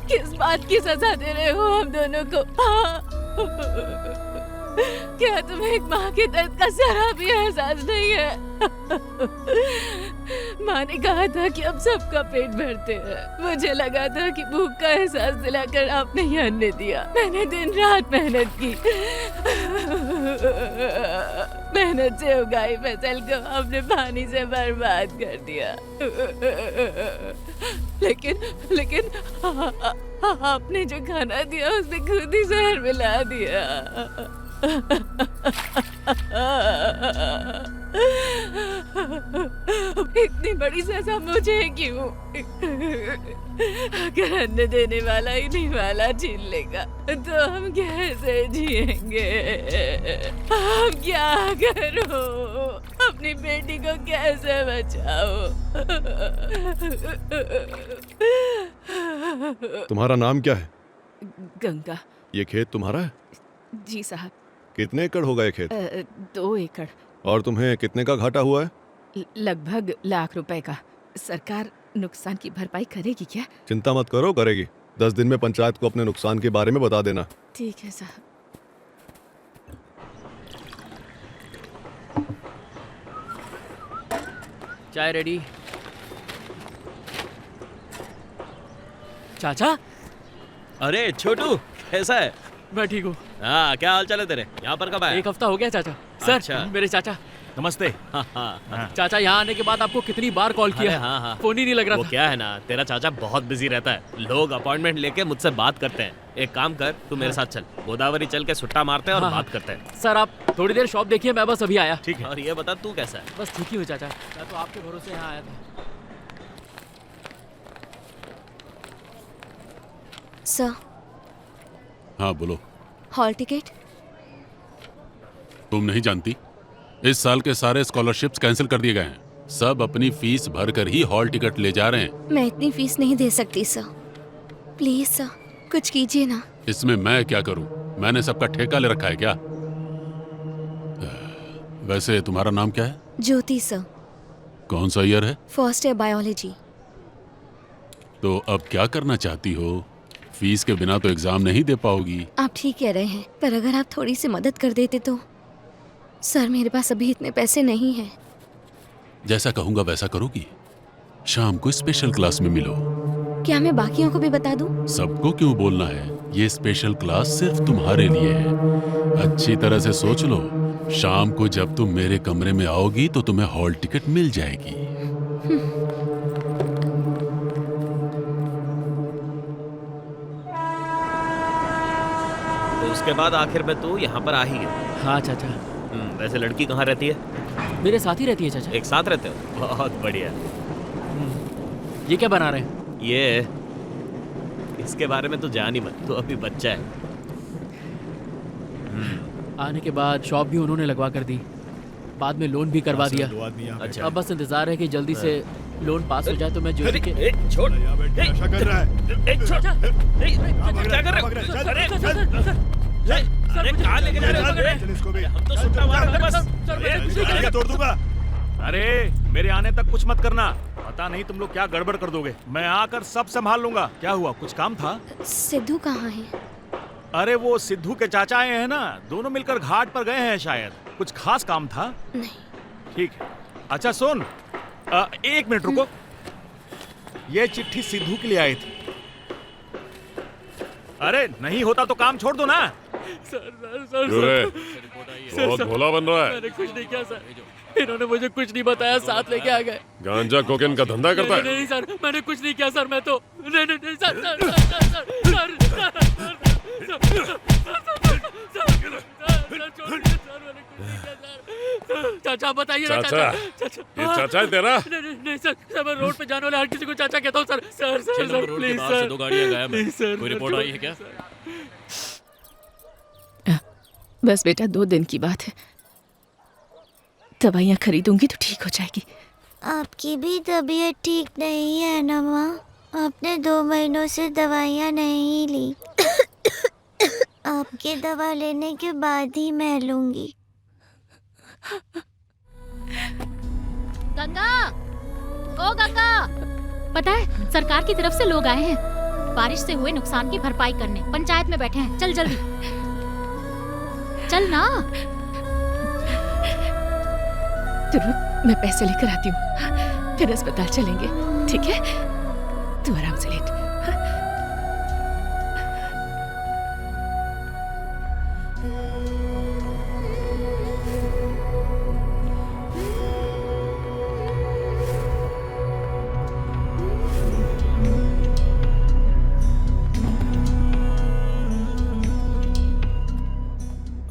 किस बात की सजा दे रहे हो हम दोनों को? क्या तुम्हें एक माँ के दर्द का जरा भी एहसास नहीं है? माँ ने कहा था कि अब सबका पेट भरते हैं। मुझे लगा था कि भूख का एहसास दिलाकर आपने ये अन्न दिया। मैंने दिन रात मेहनत की। मेहनत से उगाई फसल को आपने पानी से बर्बाद कर दिया। लेकिन आपने जो खाना दिया उसने खुद ही जहर मिला दिया। इतनी बड़ी सजा मुझे क्यों? अगर अन्न देने वाला ही नहीं वाला छीन लेगा तो हम कैसे जिएंगे? अब क्या करो? अपनी बेटी को कैसे बचाओ?
तुम्हारा नाम क्या है?
गंगा।
ये खेत तुम्हारा है?
जी साहब।
कितने एकड़ होगा ये खेत?
2 एकड़।
और तुम्हें कितने का घाटा हुआ है?
लगभग लाख रुपए का। सरकार नुकसान की भरपाई करेगी क्या?
चिंता मत करो, करेगी। 10 दिन में पंचायत को अपने नुकसान के बारे में बता देना।
ठीक है साहब।
चाय रेडी। चाचा।
अरे छोटू, कैसा है?
मैं ठीक हूँ।
हाँ, क्या हाल चाल है तेरे? यहाँ पर कब आया?
1 हफ्ता हो गया चाचा। सर,
अच्छा।
मेरे चाचा।
नमस्ते।
चाचा यहाँ आने के बाद आपको कितनी बार कॉल किया?
हाँ।
फोन ही नहीं लग रहा
वो
था।
क्या है ना, तेरा चाचा बहुत बिजी रहता है। लोग अपॉइंटमेंट लेके मुझसे बात करते हैं। एक काम कर, तू मेरे साथ चल, गोदावरी चल के सुट्टा मारते हैं और बात करते हैं।
सर आप थोड़ी देर शॉप देखिए, मैं बस अभी आया।
ठीक है। और ये बता तू कैसा है?
बस ठीक ही हूँ चाचा। मैं तो आपके भरोसे यहाँ आया था।
सर।
हाँ बोलो।
Hall ticket?
तुम नहीं जानती, इस साल के सारे स्कॉलरशिप्स कैंसिल कर दिए गए हैं। सब अपनी फीस भर कर ही हॉल टिकट ले जा रहे हैं।
मैं इतनी फीस नहीं दे सकती सर। प्लीज सर, कुछ कीजिए ना।
इसमें मैं क्या करूं? मैंने सबका ठेका ले रखा है क्या? वैसे तुम्हारा नाम क्या है?
ज्योति सर।
कौन सा ईयर है?
First year biology.
तो अब क्या करना चाहती हो? फीस के बिना तो एग्जाम नहीं दे पाओगी।
आप ठीक कह रहे हैं, पर अगर आप थोड़ी सी मदद कर देते तो। सर मेरे पास अभी इतने पैसे नहीं हैं।
जैसा कहूंगा वैसा करोगी? शाम को स्पेशल क्लास में मिलो।
क्या मैं बाकियों को भी बता दूं?
सबको क्यों बोलना है? ये स्पेशल क्लास सिर्फ तुम्हारे लिए है। अच्छी तरह से सोच लो, शाम को जब तुम मेरे कमरे में आओगी तो तुम्हें हॉल टिकट मिल जाएगी।
तो उसके बाद आखिर में तू यहाँ पर आ ही गया।
हाँ चाचा।
वैसे लड़की कहाँ रहती है?
मेरे साथ ही रहती है चाचा।
एक साथ रहते हो? बहुत बढ़िया।
ये क्या बना रहे हैं?
ये इसके बारे में तो जान ही मत, तो अभी बच्चा है।
आने के बाद शॉप भी उन्होंने लगवा कर दी, बाद में लोन भी करवा दिया।
अच्छा।
अब बस इंतजार है कि जल्दी से लोन पास हो जाए तो मैं ज्योति के।
छोड़।
क्या कर रहा है?
क्या कर रहे हो? अरे कहाँ लेके जा रहे हो? हम तो सुट्टा मार रहे थे बस।
तोड़ दूंगा। अरे मेरे आने तक कुछ मत करना, पता नहीं तुम लोग क्या गड़बड़ कर दोगे। मैं आकर सब संभाल लूंगा। क्या हुआ, कुछ काम था?
सिद्धू कहाँ है?
अरे वो सिद्धू के चाचा आए हैं ना, दोनों मिलकर घाट पर गए हैं शायद। कुछ खास काम था?
नहीं।
ठीक है। अच्छा सुन, 1 मिनट रुको। ये चिट्ठी सिद्धू के लिए आई थी। अरे नहीं होता तो काम छोड़ दो ना।
क्यों रे? बहुत भोला बन रहा है।
मैंने कुछ नहीं किया सर, इन्होंने मुझे कुछ नहीं बताया, साथ लेके आ गए।
गांजा कोकेन का धंधा करता है?
नहीं सर, मैंने कुछ नहीं किया सर। मैं तो नहीं सर। चाचा बताइए ना।
चाचा, ये चाचा है तेरा?
नहीं सर, मैं रोड पे जाने वाले हर किसी को चाचा कहता हूँ sir. Sir sir sir please sir.
2 गाड़ियाँ गायब हैं।
सर,
कोई रिपोर्ट आई है क्या?
बस बेटा 2 दिन की बात है, दवाइयाँ खरीदूंगी तो ठीक हो जाएगी।
आपकी भी तबीयत ठीक नहीं है ना माँ? आपने 2 महीनों से दवाइयाँ नहीं ली। आपके दवा लेने के बाद ही मैं लूंगी।
गंगा, ओ गंगा, पता है सरकार की तरफ से लोग आए हैं, बारिश से हुए नुकसान की भरपाई करने। पंचायत में बैठे हैं, चल जल्दी। चल ना।
तू रुक, मैं पैसे लेकर आती हूँ, फिर अस्पताल चलेंगे, ठीक है? तू आराम से लेट।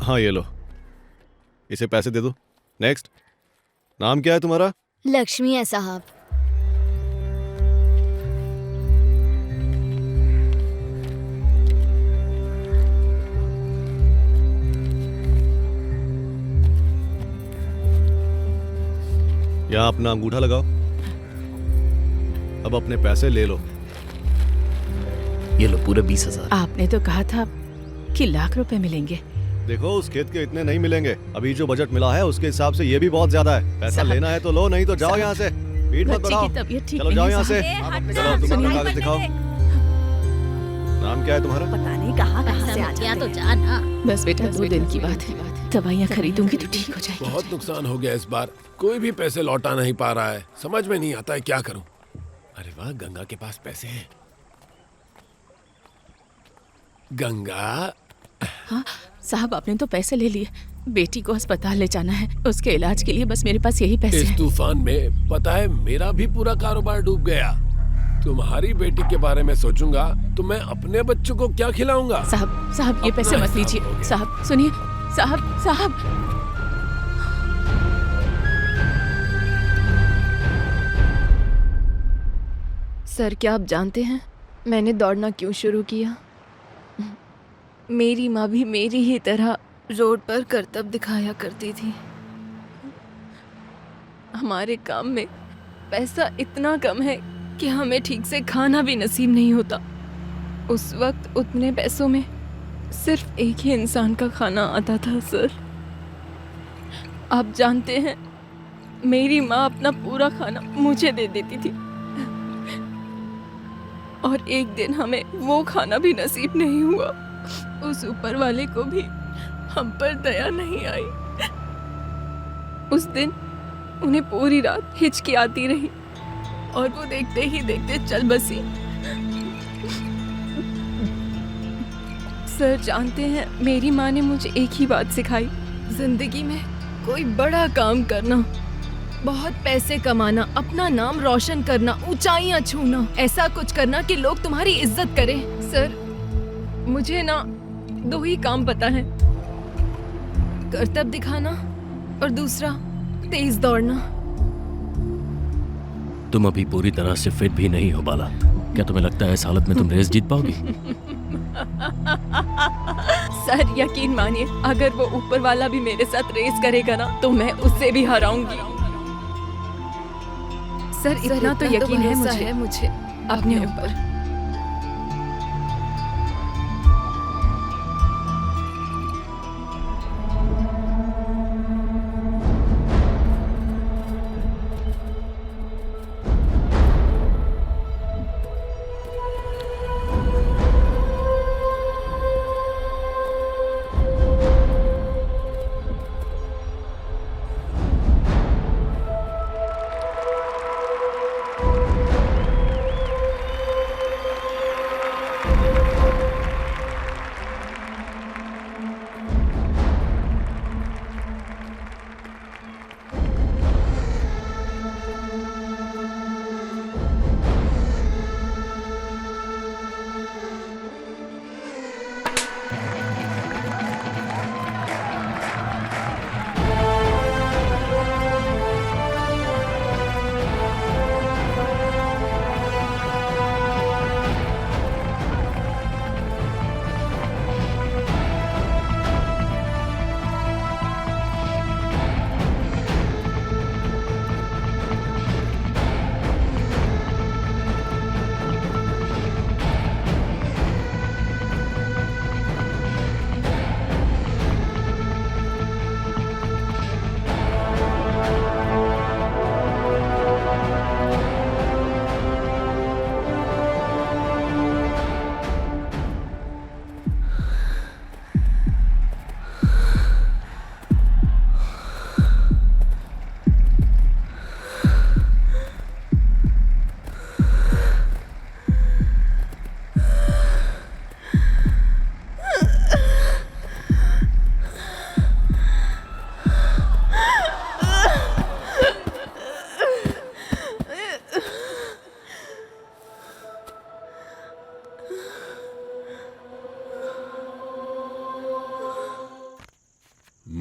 हाँ ये लो, इसे पैसे दे दो। नेक्स्ट। नाम क्या है तुम्हारा?
लक्ष्मी है साहब।
यहाँ अपना अंगूठा लगाओ। अब अपने पैसे ले लो।
ये लो पूरे 20,000।
आपने तो कहा था कि लाख रुपए मिलेंगे।
देखो उस खेत के इतने नहीं मिलेंगे। अभी जो बजट मिला है उसके हिसाब से ये भी बहुत ज्यादा है। पैसा लेना है तो लो, नहीं तो जाओ यहाँ से। पीठ मत बढ़ाओ। चलो जाओ यहाँ से। चलो तुम अपना कागज दिखाओ। नाम क्या है तुम्हारा?
पता नहीं कहाँ से आ
जाते तो जा ना।
बस बेटा 2 दिन की बात है, दवाइयाँ खरीदूंगी तो ठीक हो जाएगी।
बहुत नुकसान हो गया इस बार, कोई भी पैसे लौटा नहीं पा रहा है। समझ में नहीं आता है क्या करूं। अरे वाह, गंगा के पास पैसे हैं। गंगा।
हाँ साहब, आपने तो पैसे ले लिए। बेटी को अस्पताल ले जाना है, उसके इलाज के लिए बस मेरे पास यही पैसे
इस
हैं।
तूफान में पता है मेरा भी पूरा कारोबार डूब गया। तुम्हारी बेटी के बारे में सोचूंगा तो मैं अपने बच्चों को क्या खिलाऊंगा?
साहब ये पैसे मत लीजिए। साहब सुनिए, साहब।
सर क्या आप जानते हैं मैंने दौड़ना क्यों शुरू किया? मेरी माँ भी मेरी ही तरह रोड पर करतब दिखाया करती थी। हमारे काम में पैसा इतना कम है कि हमें ठीक से खाना भी नसीब नहीं होता। उस वक्त उतने पैसों में सिर्फ एक ही इंसान का खाना आता था सर। आप जानते हैं मेरी माँ अपना पूरा खाना मुझे दे देती थी और एक दिन हमें वो खाना भी नसीब नहीं हुआ। उस ऊपर वाले को भी हम पर दया नहीं आई। उस दिन उन्हें पूरी रात हिचकी आती रही और वो देखते ही देखते चल बसी। सर जानते हैं मेरी माँ ने मुझे एक ही बात सिखाई, जिंदगी में कोई बड़ा काम करना, बहुत पैसे कमाना, अपना नाम रोशन करना, ऊंचाइयां छूना, ऐसा कुछ करना कि लोग तुम्हारी इज्जत करें। सर मुझे ना 2 ही काम पता है, करतब दिखाना और दूसरा तेज दौड़ना।
तुम अभी पूरी तरह से फिट भी नहीं हो बाला। क्या तुम्हें लगता है इस हालत में तुम रेस जीत पाओगी?
सर यकीन मानिए, अगर वो ऊपर वाला भी मेरे साथ रेस करेगा ना तो मैं उससे भी हराऊंगी। सर इतना तो यकीन है मुझे अपने ऊपर।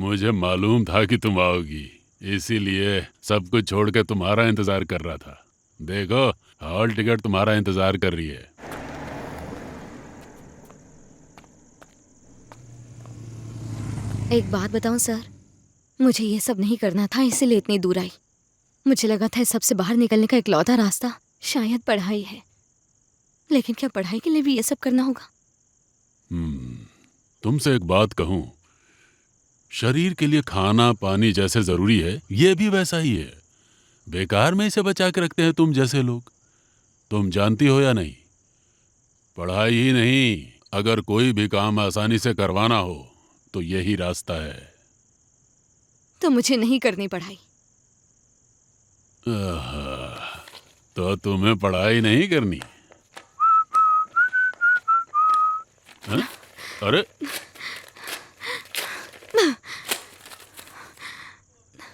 मुझे मालूम था कि तुम आओगी, इसीलिए सब कुछ छोड़ के तुम्हारा इंतजार कर रहा था। देखो, हॉल टिकट तुम्हारा इंतजार कर रही है।
एक बात बताऊं सर, मुझे ये सब नहीं करना था, इसीलिए इतनी दूर आई। मुझे लगा था इस सबसे बाहर निकलने का इकलौता रास्ता शायद पढ़ाई है, लेकिन क्या पढ़ाई के लिए भी ये सब करना होगा?
तुमसे एक बात कहूं, शरीर के लिए खाना पानी जैसे जरूरी है, ये भी वैसा ही है। बेकार में इसे बचा के रखते हैं तुम जैसे लोग। तुम जानती हो या नहीं, पढ़ाई ही नहीं, अगर कोई भी काम आसानी से करवाना हो तो यही रास्ता है।
तो मुझे नहीं करनी पढ़ाई।
तो तुम्हें पढ़ाई नहीं करनी? हा? अरे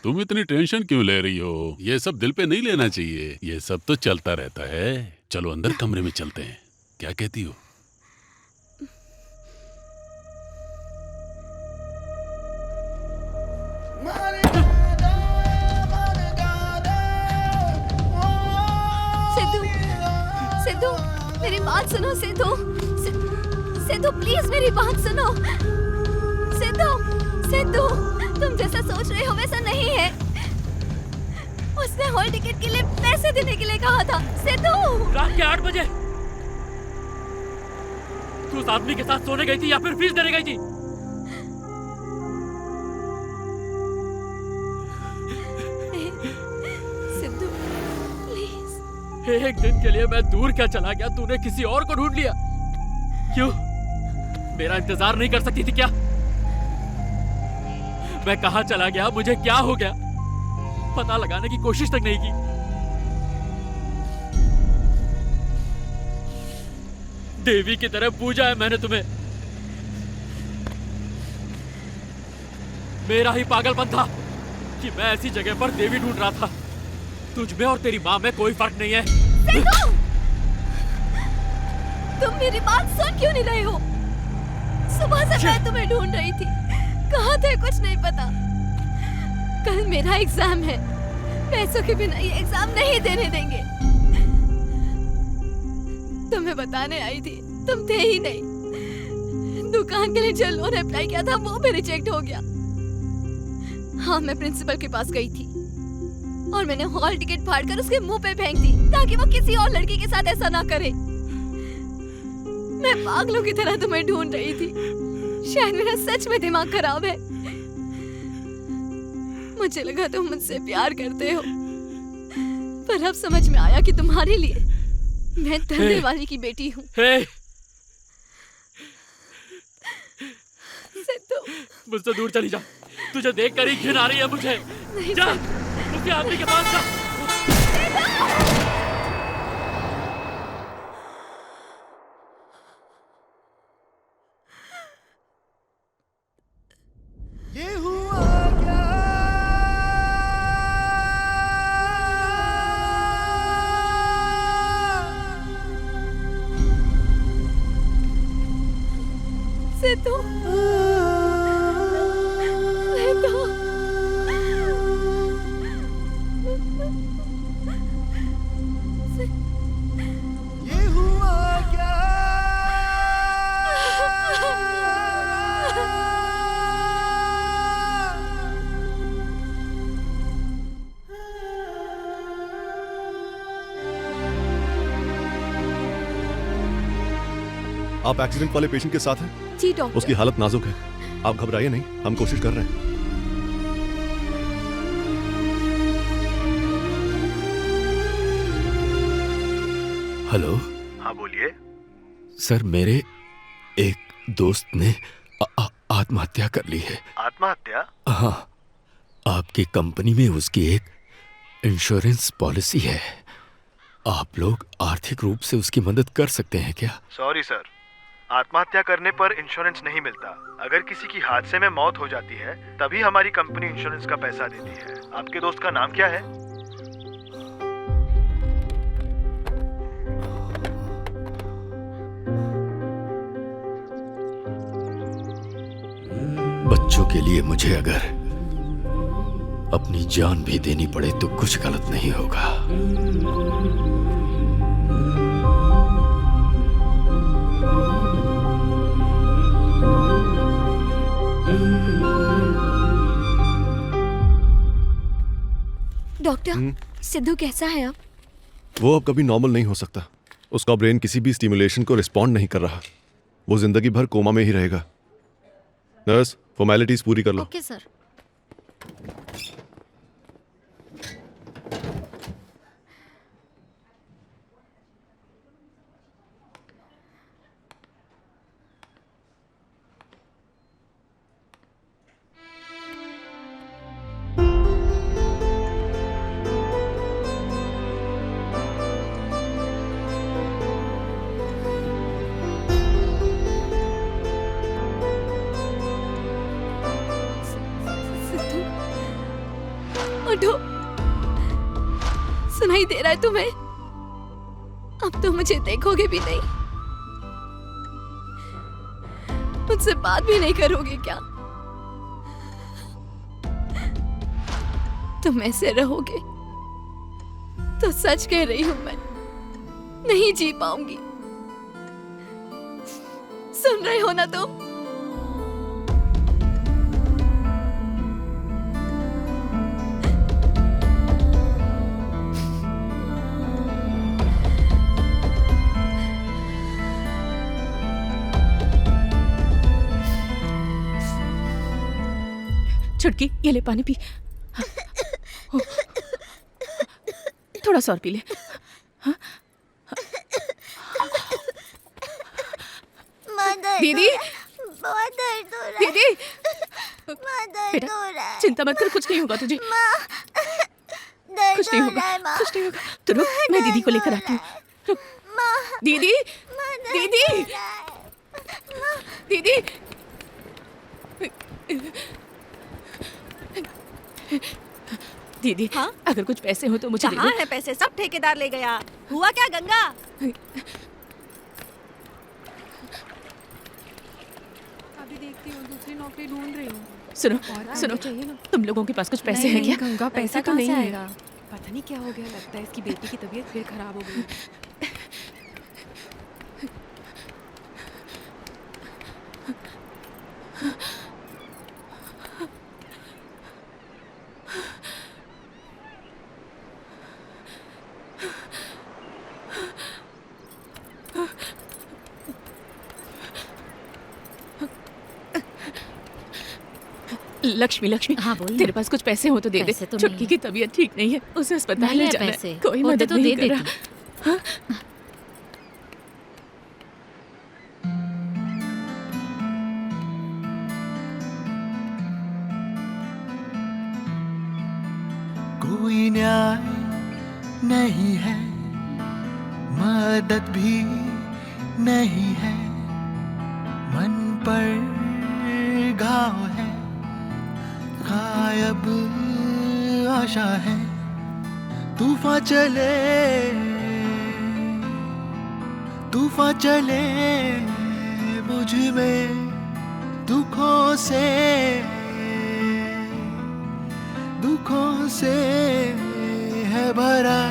तुम इतनी टेंशन क्यों ले रही हो? ये सब दिल पे नहीं लेना चाहिए, ये सब तो चलता रहता है। चलो अंदर कमरे में चलते हैं, क्या कहती हो?
सिद्धू, सिद्धू, मेरी बात सुनो सिद्धू, सिद्धू प्लीज मेरी बात सुनो। सिद्धू, सिद्धू, तुम जैसा सोच रहे हो वैसा नहीं है। उसने हॉल टिकट के लिए पैसे देने के लिए कहा था। सिद्धू,
रात के 8 बजे तू उस आदमी के साथ सोने गई थी या फिर फीस देने गई थी?
सिद्धू प्लीज।
एक दिन के लिए मैं दूर क्या चला गया, तूने किसी और को ढूंढ लिया। क्यों? मेरा इंतजार नहीं कर सकती थी क्या? मैं कहां चला गया, मुझे क्या हो गया, पता लगाने की कोशिश तक नहीं की। देवी की तरह पूजा है मैंने तुम्हें। मेरा ही पागलपन था कि मैं ऐसी जगह पर देवी ढूंढ रहा था। तुझ में और तेरी माँ में कोई फर्क नहीं है।
तुम मेरी बात सुन क्यों नहीं रहे हो? सुबह से मैं तुम्हें ढूंढ रही थी, कहाँ थे कुछ नहीं पता। कल मेरा एग्जाम है, पैसों के बिना ये एग्जाम नहीं देने देंगे। तुम्हें बताने आई थी, तुम थे ही नहीं। दुकान के लिए जो लोन अप्लाई किया था वो भी रिजेक्ट हो गया। हाँ, मैं प्रिंसिपल के पास गई थी और मैंने हॉल टिकट फाड़कर उसके मुंह पे फेंक दी ताकि वो किसी और लड़की के साथ ऐसा ना करे। मैं पागलों की तरह तुम्हें ढूंढ रही थी। शायद मेरा सच में दिमाग खराब है। मुझे लगा तुम मुझसे प्यार करते हो, पर अब समझ में आया कि तुम्हारे लिए मैं धंधे वाली की बेटी हूँ।
मुझसे दूर चली जा, तुझे देखकर ही घिन आ रही है मुझे। जा, उसके आदमी के पास जा।
ये हुआ क्या?
सिद्धू, सिद्धू,
ये हुआ क्या?
आप एक्सीडेंट वाले पेशेंट के साथ हैं?
जी डॉक्टर।
उसकी हालत नाजुक है, आप घबराइए नहीं, हम कोशिश कर रहे हैं।
हेलो।
हाँ बोलिए।
सर, मेरे एक दोस्त ने आत्महत्या कर ली है।
आत्महत्या?
हाँ, आपकी कंपनी में उसकी एक इंश्योरेंस पॉलिसी है। आप लोग आर्थिक रूप से उसकी मदद कर सकते हैं क्या?
सॉरी सर, आत्महत्या करने पर इंश्योरेंस नहीं मिलता। अगर किसी की हादसे में मौत हो जाती है तभी हमारी कंपनी इंश्योरेंस का पैसा देती है। आपके दोस्त का नाम क्या है?
बच्चों के लिए मुझे अगर अपनी जान भी देनी पड़े तो कुछ गलत नहीं होगा।
डॉक्टर, सिद्धू कैसा है अब?
वो अब कभी नॉर्मल नहीं हो सकता। उसका ब्रेन किसी भी स्टिमुलेशन को रिस्पॉन्ड नहीं कर रहा। वो जिंदगी भर कोमा में ही रहेगा। नर्स, फॉर्मेलिटीज पूरी कर लो।
Okay sir.
उठो, सुनाई दे रहा है तुम्हें? अब तो मुझे देखोगे भी नहीं, मुझसे बात भी नहीं करोगे क्या? तुम ऐसे रहोगे तो सच कह रही हूं मैं, नहीं जी पाऊंगी। सुन रहे हो ना तुम?
छुटकी, ये ले पानी पी। थोड़ा सा और पी ले। दीदी,
बहुत दर्द हो रहा है।
दीदी,
दर्द हो रहा है।
चिंता मत कर, कुछ नहीं होगा तुझे। कुछ नहीं होगा, कुछ नहीं होगा। तो रुक, मैं दीदी को लेकर आती हूँ। रुक। दीदी, दीदी, दीदी। दीदी, हाँ? अगर कुछ पैसे हो तो मुझे दे दो।
कहाँ है पैसे? सब ठेकेदार ले गया। हुआ क्या गंगा?
अभी देखती हूँ, दूसरी नौकरी ढूंढ रही हूँ।
सुनो, सुनो, तुम लोगों के पास कुछ पैसे हैं क्या?
गंगा, पैसा तो नहीं आएगा।
पता नहीं क्या हो गया, लगता है इसकी बेटी की तबीयत फिर खराब हो गई।
लक्ष्मी, लक्ष्मी, हाँ बोल। तेरे पास कुछ पैसे हो तो दे दे।
तो
छुटकी की तबीयत ठीक नहीं है, उसे अस्पताल
नहीं
ले
है
जाना
पैसे।
है। कोई
होते
मदद
तो
नहीं
दे
कर रहा। हाँ?
कोई न्याय नहीं है, मदद भी नहीं है, मन पर घाव है, गायब आशा है। तूफान चले मुझ में, दुखों से है भरा।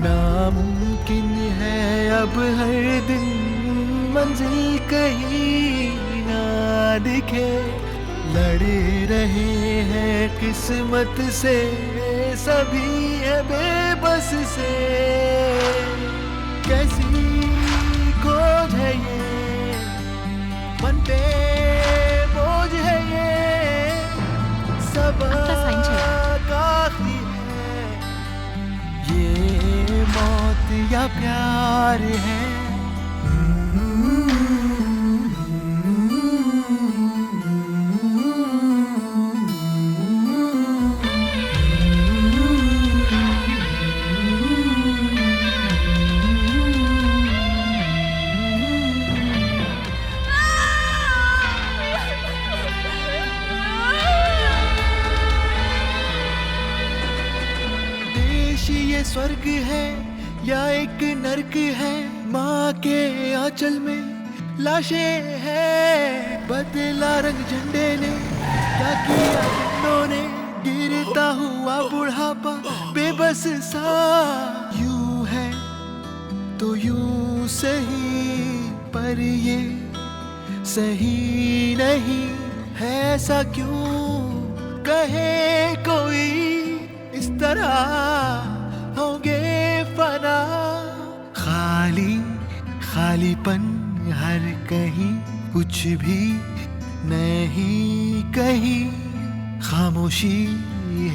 नामुमकिन है अब हर दिन मंजिल कहीं ना दिखे। लड़े रहे हैं किस्मत से, सभी है बेबस से। कैसी खोज है ये, मन पे बोझ है ये, सब काफी है। ये मौत या प्यार है। ये स्वर्ग है या एक नर्क है, माँ के आंचल में लाशें हैं, बदला रंग झंडे ने, क्या किया झंडों ने, गिरता हुआ बुढ़ापा बेबस सा। यूं है तो यूं सही, पर ये सही नहीं है, ऐसा क्यों कहे कोई, इस तरह होंगे फना। खाली खालीपन हर कहीं, कुछ भी नहीं कहीं, खामोशी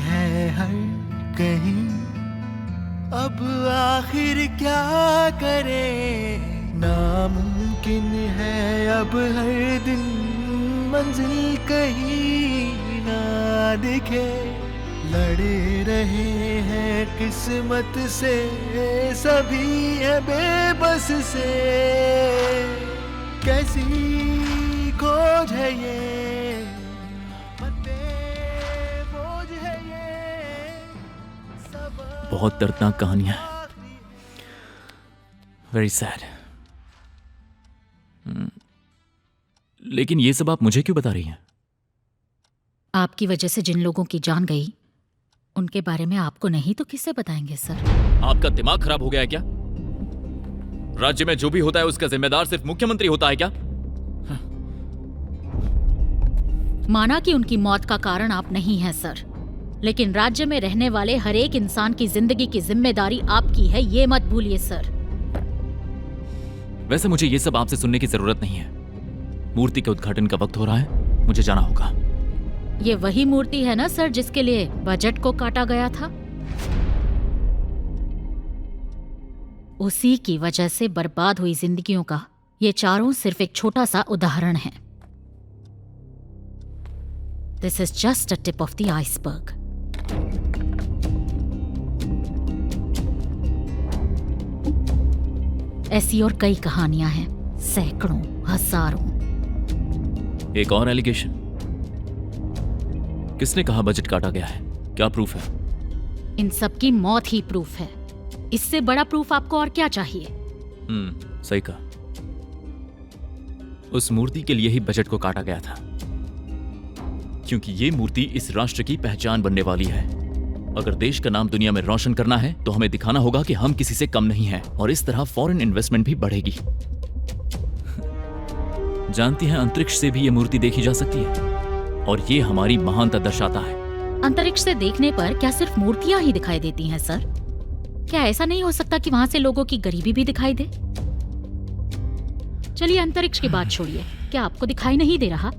है हर कहीं। अब आखिर क्या करें, नामुमकिन है अब हर दिन मंजिल कहीं ना दिखे। लड़े रहे हैं किस्मत से, सभी है बेबस से, कैसी खोज है ये, मन पे बोझ है ये।
बहुत दर्दनाक कहानियां हैं, वेरी सैड। लेकिन ये सब आप मुझे क्यों बता रही हैं?
आपकी वजह से जिन लोगों की जान गई उनके बारे में आपको नहीं तो किसे बताएंगे सर?
आपका दिमाग खराब हो गया है क्या? राज्य में जो भी होता है उसका जिम्मेदार सिर्फ मुख्यमंत्री होता है क्या?
माना कि उनकी मौत का कारण आप नहीं हैं सर, लेकिन राज्य में रहने वाले हर एक इंसान की जिंदगी की जिम्मेदारी आपकी है, ये मत भूलिए सर।
वैसे मुझे ये सब आपसे सुनने की जरूरत नहीं है। मूर्ति के उद्घाटन का वक्त हो रहा है, मुझे जाना होगा।
ये वही मूर्ति है ना सर जिसके लिए बजट को काटा गया था? उसी की वजह से बर्बाद हुई जिंदगियों का ये चारों सिर्फ एक छोटा सा उदाहरण है। This is just a tip of the iceberg. ऐसी और कई कहानियां हैं, सैकड़ों, हजारों।
एक और एलिगेशन। किसने कहा बजट काटा गया है? क्या प्रूफ है?
इन सब की मौत ही प्रूफ है। इससे बड़ा प्रूफ आपको और क्या चाहिए?
सही कहा। उस मूर्ति के लिए ही बजट को काटा गया था, क्योंकि ये मूर्ति इस राष्ट्र की पहचान बनने वाली है। अगर देश का नाम दुनिया में रोशन करना है तो हमें दिखाना होगा कि हम किसी से कम नहीं हैं, और इस तरह फॉरेन इन्वेस्टमेंट भी बढ़ेगी। जानती हैं, अंतरिक्ष से भी ये मूर्ति देखी जा सकती है, और ये हमारी महानता दर्शाता है।
अंतरिक्ष से देखने पर क्या सिर्फ मूर्तियां ही दिखाई देती हैं सर? क्या ऐसा नहीं हो सकता कि वहां से लोगों की गरीबी भी दिखाई दे? चलिए अंतरिक्ष की बात छोड़िए, क्या आपको दिखाई नहीं दे रहा?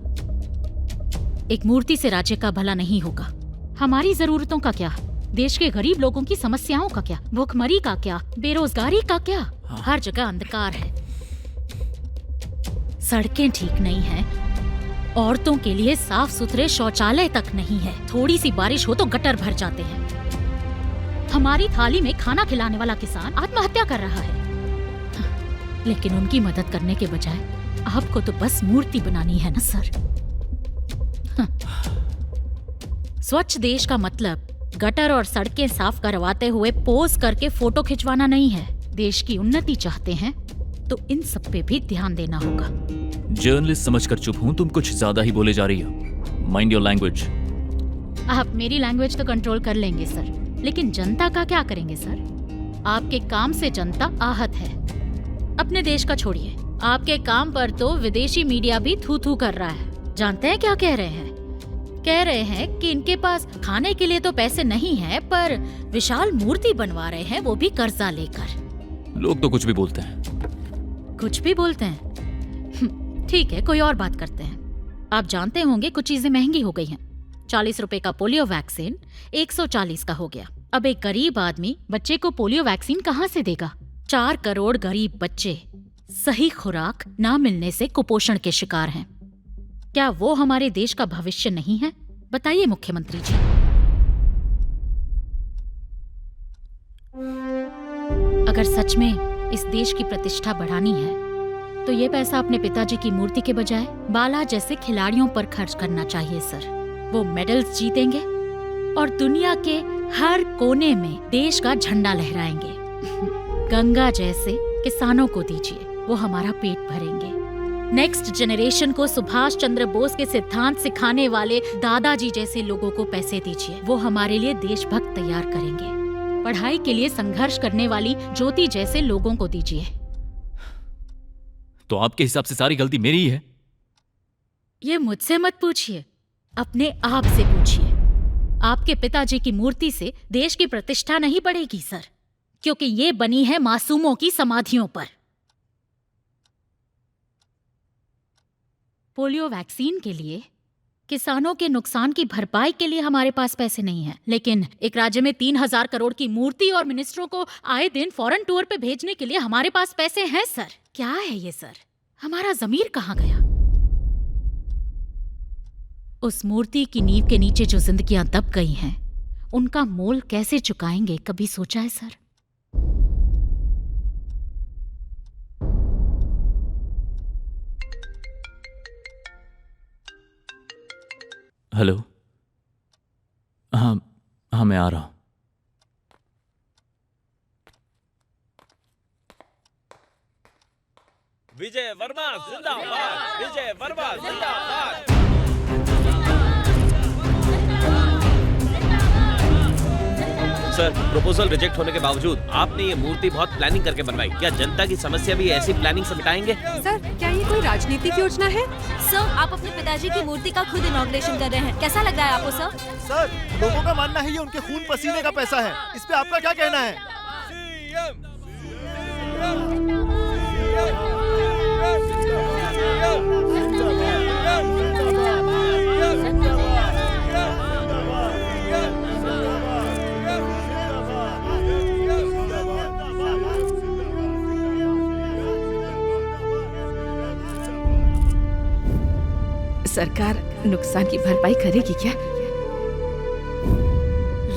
एक मूर्ति से राज्य का भला नहीं होगा। हमारी जरूरतों का क्या? देश के गरीब लोगों की समस्याओं का क्या? भूखमरी का क्या? बेरोजगारी का क्या? हर जगह अंधकार है, सड़कें ठीक नहीं हैं, औरतों के लिए साफ सुथरे शौचालय तक नहीं है, थोड़ी सी बारिश हो तो गटर भर जाते हैं। हमारी थाली में खाना खिलाने वाला किसान आत्महत्या कर रहा है, लेकिन उनकी मदद करने के बजाय आपको तो बस मूर्ति बनानी है ना सर। स्वच्छ देश का मतलब गटर और सड़कें साफ करवाते हुए पोज करके फोटो खिंचवाना नहीं है। देश की उन्नति चाहते हैं तो इन सब पे भी ध्यान देना होगा।
जर्नलिस्ट समझकर चुप हूं, तुम कुछ ज्यादा ही बोले जा रही हो। Mind your language.
आप मेरी लैंग्वेज तो कंट्रोल कर लेंगे सर, लेकिन जनता का क्या करेंगे सर? आपके काम से जनता आहत है। अपने देश का छोड़िए, आपके काम पर तो विदेशी मीडिया भी थू थू कर रहा है। जानते हैं क्या कह रहे हैं? कह रहे हैं कि इनके पास खाने के लिए तो पैसे नहीं है, पर विशाल मूर्ति बनवा रहे हैं, वो भी कर्जा लेकर।
लोग तो कुछ भी बोलते हैं।
कुछ भी बोलते हैं? ठीक है, कोई और बात करते हैं। आप जानते होंगे कुछ चीजें महंगी हो गई हैं। 40 रुपए का पोलियो वैक्सीन 140 का हो गया। अब एक गरीब आदमी बच्चे को पोलियो वैक्सीन कहाँ से देगा? 4 करोड़ गरीब बच्चे सही खुराक ना मिलने से कुपोषण के शिकार हैं। क्या वो हमारे देश का भविष्य नहीं है? बताइए मुख्यमंत्री जी। अगर सच में इस देश की प्रतिष्ठा बढ़ानी है तो ये पैसा अपने पिताजी की मूर्ति के बजाय बाला जैसे खिलाड़ियों पर खर्च करना चाहिए सर। वो मेडल्स जीतेंगे और दुनिया के हर कोने में देश का झंडा लहराएंगे। गंगा जैसे किसानों को दीजिए, वो हमारा पेट भरेंगे। नेक्स्ट जनरेशन को सुभाष चंद्र बोस के सिद्धांत सिखाने वाले दादाजी जैसे लोगों को पैसे दीजिए। वो हमारे लिए देशभक्त तैयार करेंगे। पढ़ाई के लिए संघर्ष करने वाली ज्योति जैसे लोगों को दीजिए।
तो आपके हिसाब से सारी गलती मेरी ही है?
ये मुझसे मत पूछिए, अपने आप से पूछिए। आपके पिताजी की मूर्ति से देश की प्रतिष्ठा नहीं बढ़ेगी सर, क्योंकि ये बनी है मासूमों की समाधियों पर। पोलियो वैक्सीन के लिए, किसानों के नुकसान की भरपाई के लिए हमारे पास पैसे नहीं हैं, लेकिन एक राज्य में 3000 करोड़ की मूर्ति और मिनिस्टरों को आए दिन फॉरेन टूर पे भेजने के लिए हमारे पास पैसे हैं सर। क्या है ये सर? हमारा ज़मीर कहाँ गया? उस मूर्ति की नींव के नीचे जो जिंदगियां दब गई हैं, उनका मोल कैसे चुकाएंगे, कभी सोचा है सर?
हेलो। हाँ मैं आ रहा हूं।
विजय वर्मा जिंदाबाद, विजय वर्मा जिंदाबाद। सर, प्रपोजल रिजेक्ट होने के बावजूद आपने ये मूर्ति बहुत प्लानिंग करके बनवाई। क्या जनता की समस्या भी ऐसी प्लानिंग से मिटाएंगे?
सर, क्या ये कोई राजनीतिक योजना है?
सर, आप अपने पिताजी की मूर्ति का खुद इनॉग्रेशन कर रहे हैं, कैसा लग रहा है आपको सर?
सर, लोगों का मानना है ये उनके खून पसीने का पैसा है। इस पे आपका क्या कहना है?
सरकार नुकसान की भरपाई करेगी क्या?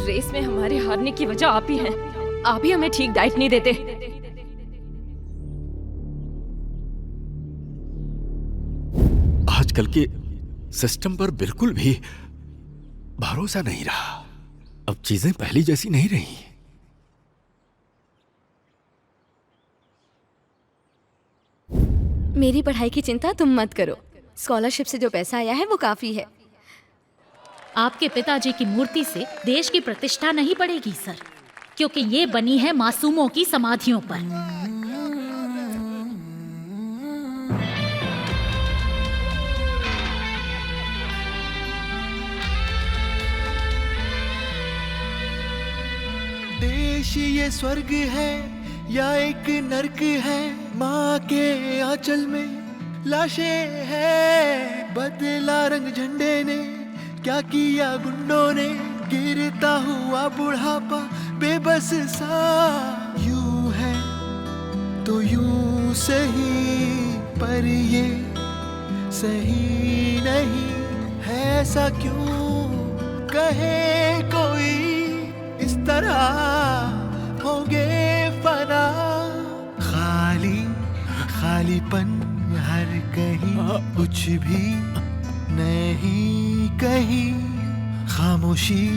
रेस में हमारे हारने की वजह आप ही हैं। आप ही हमें ठीक डाइट नहीं देते।
आजकल के सिस्टम पर बिल्कुल भी भरोसा नहीं रहा। अब चीजें पहली जैसी नहीं रही।
मेरी पढ़ाई की चिंता तुम मत करो। स्कॉलरशिप से जो पैसा आया है वो काफी है।
आपके पिताजी की मूर्ति से देश की प्रतिष्ठा नहीं बढ़ेगी सर, क्योंकि ये बनी है मासूमों की समाधियों पर।
देश ये स्वर्ग है या एक नर्क है, माँ के आंचल में लाशें हैं। बदला रंग झंडे ने, क्या किया गुंडों ने, गिरता हुआ बुढ़ापा बेबस सा। यूं है तो यूं सही, पर ये सही नहीं है। ऐसा क्यों कहे कोई, इस तरह होंगे फना। खाली खालीपन हर कहीं, कुछ भी नहीं कहीं। खामोशी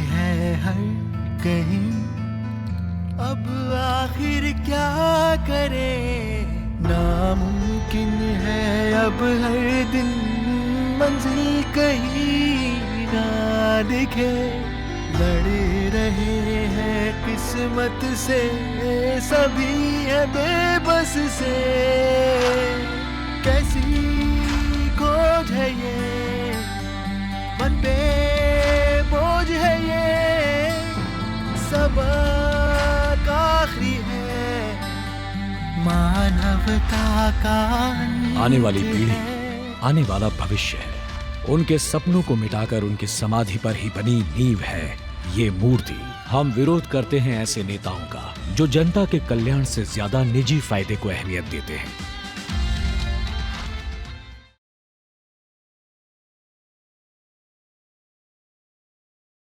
है हर कहीं। अब आखिर क्या करे, नामुमकिन है अब हर दिन मंजिल कहीं ना दिखे। लड़े रहे हैं किस्मत से, सभी है बेबस से। कैसी खोज है ये, मन पे बोझ है ये, सबक आखिरी है मानवता का।
आने वाली पीढ़ी आने वाला भविष्य है। उनके सपनों को मिटाकर उनकी समाधि पर ही बनी नींव है ये मूर्ति। हम विरोध करते हैं ऐसे नेताओं का जो जनता के कल्याण से ज्यादा निजी फायदे को अहमियत देते हैं।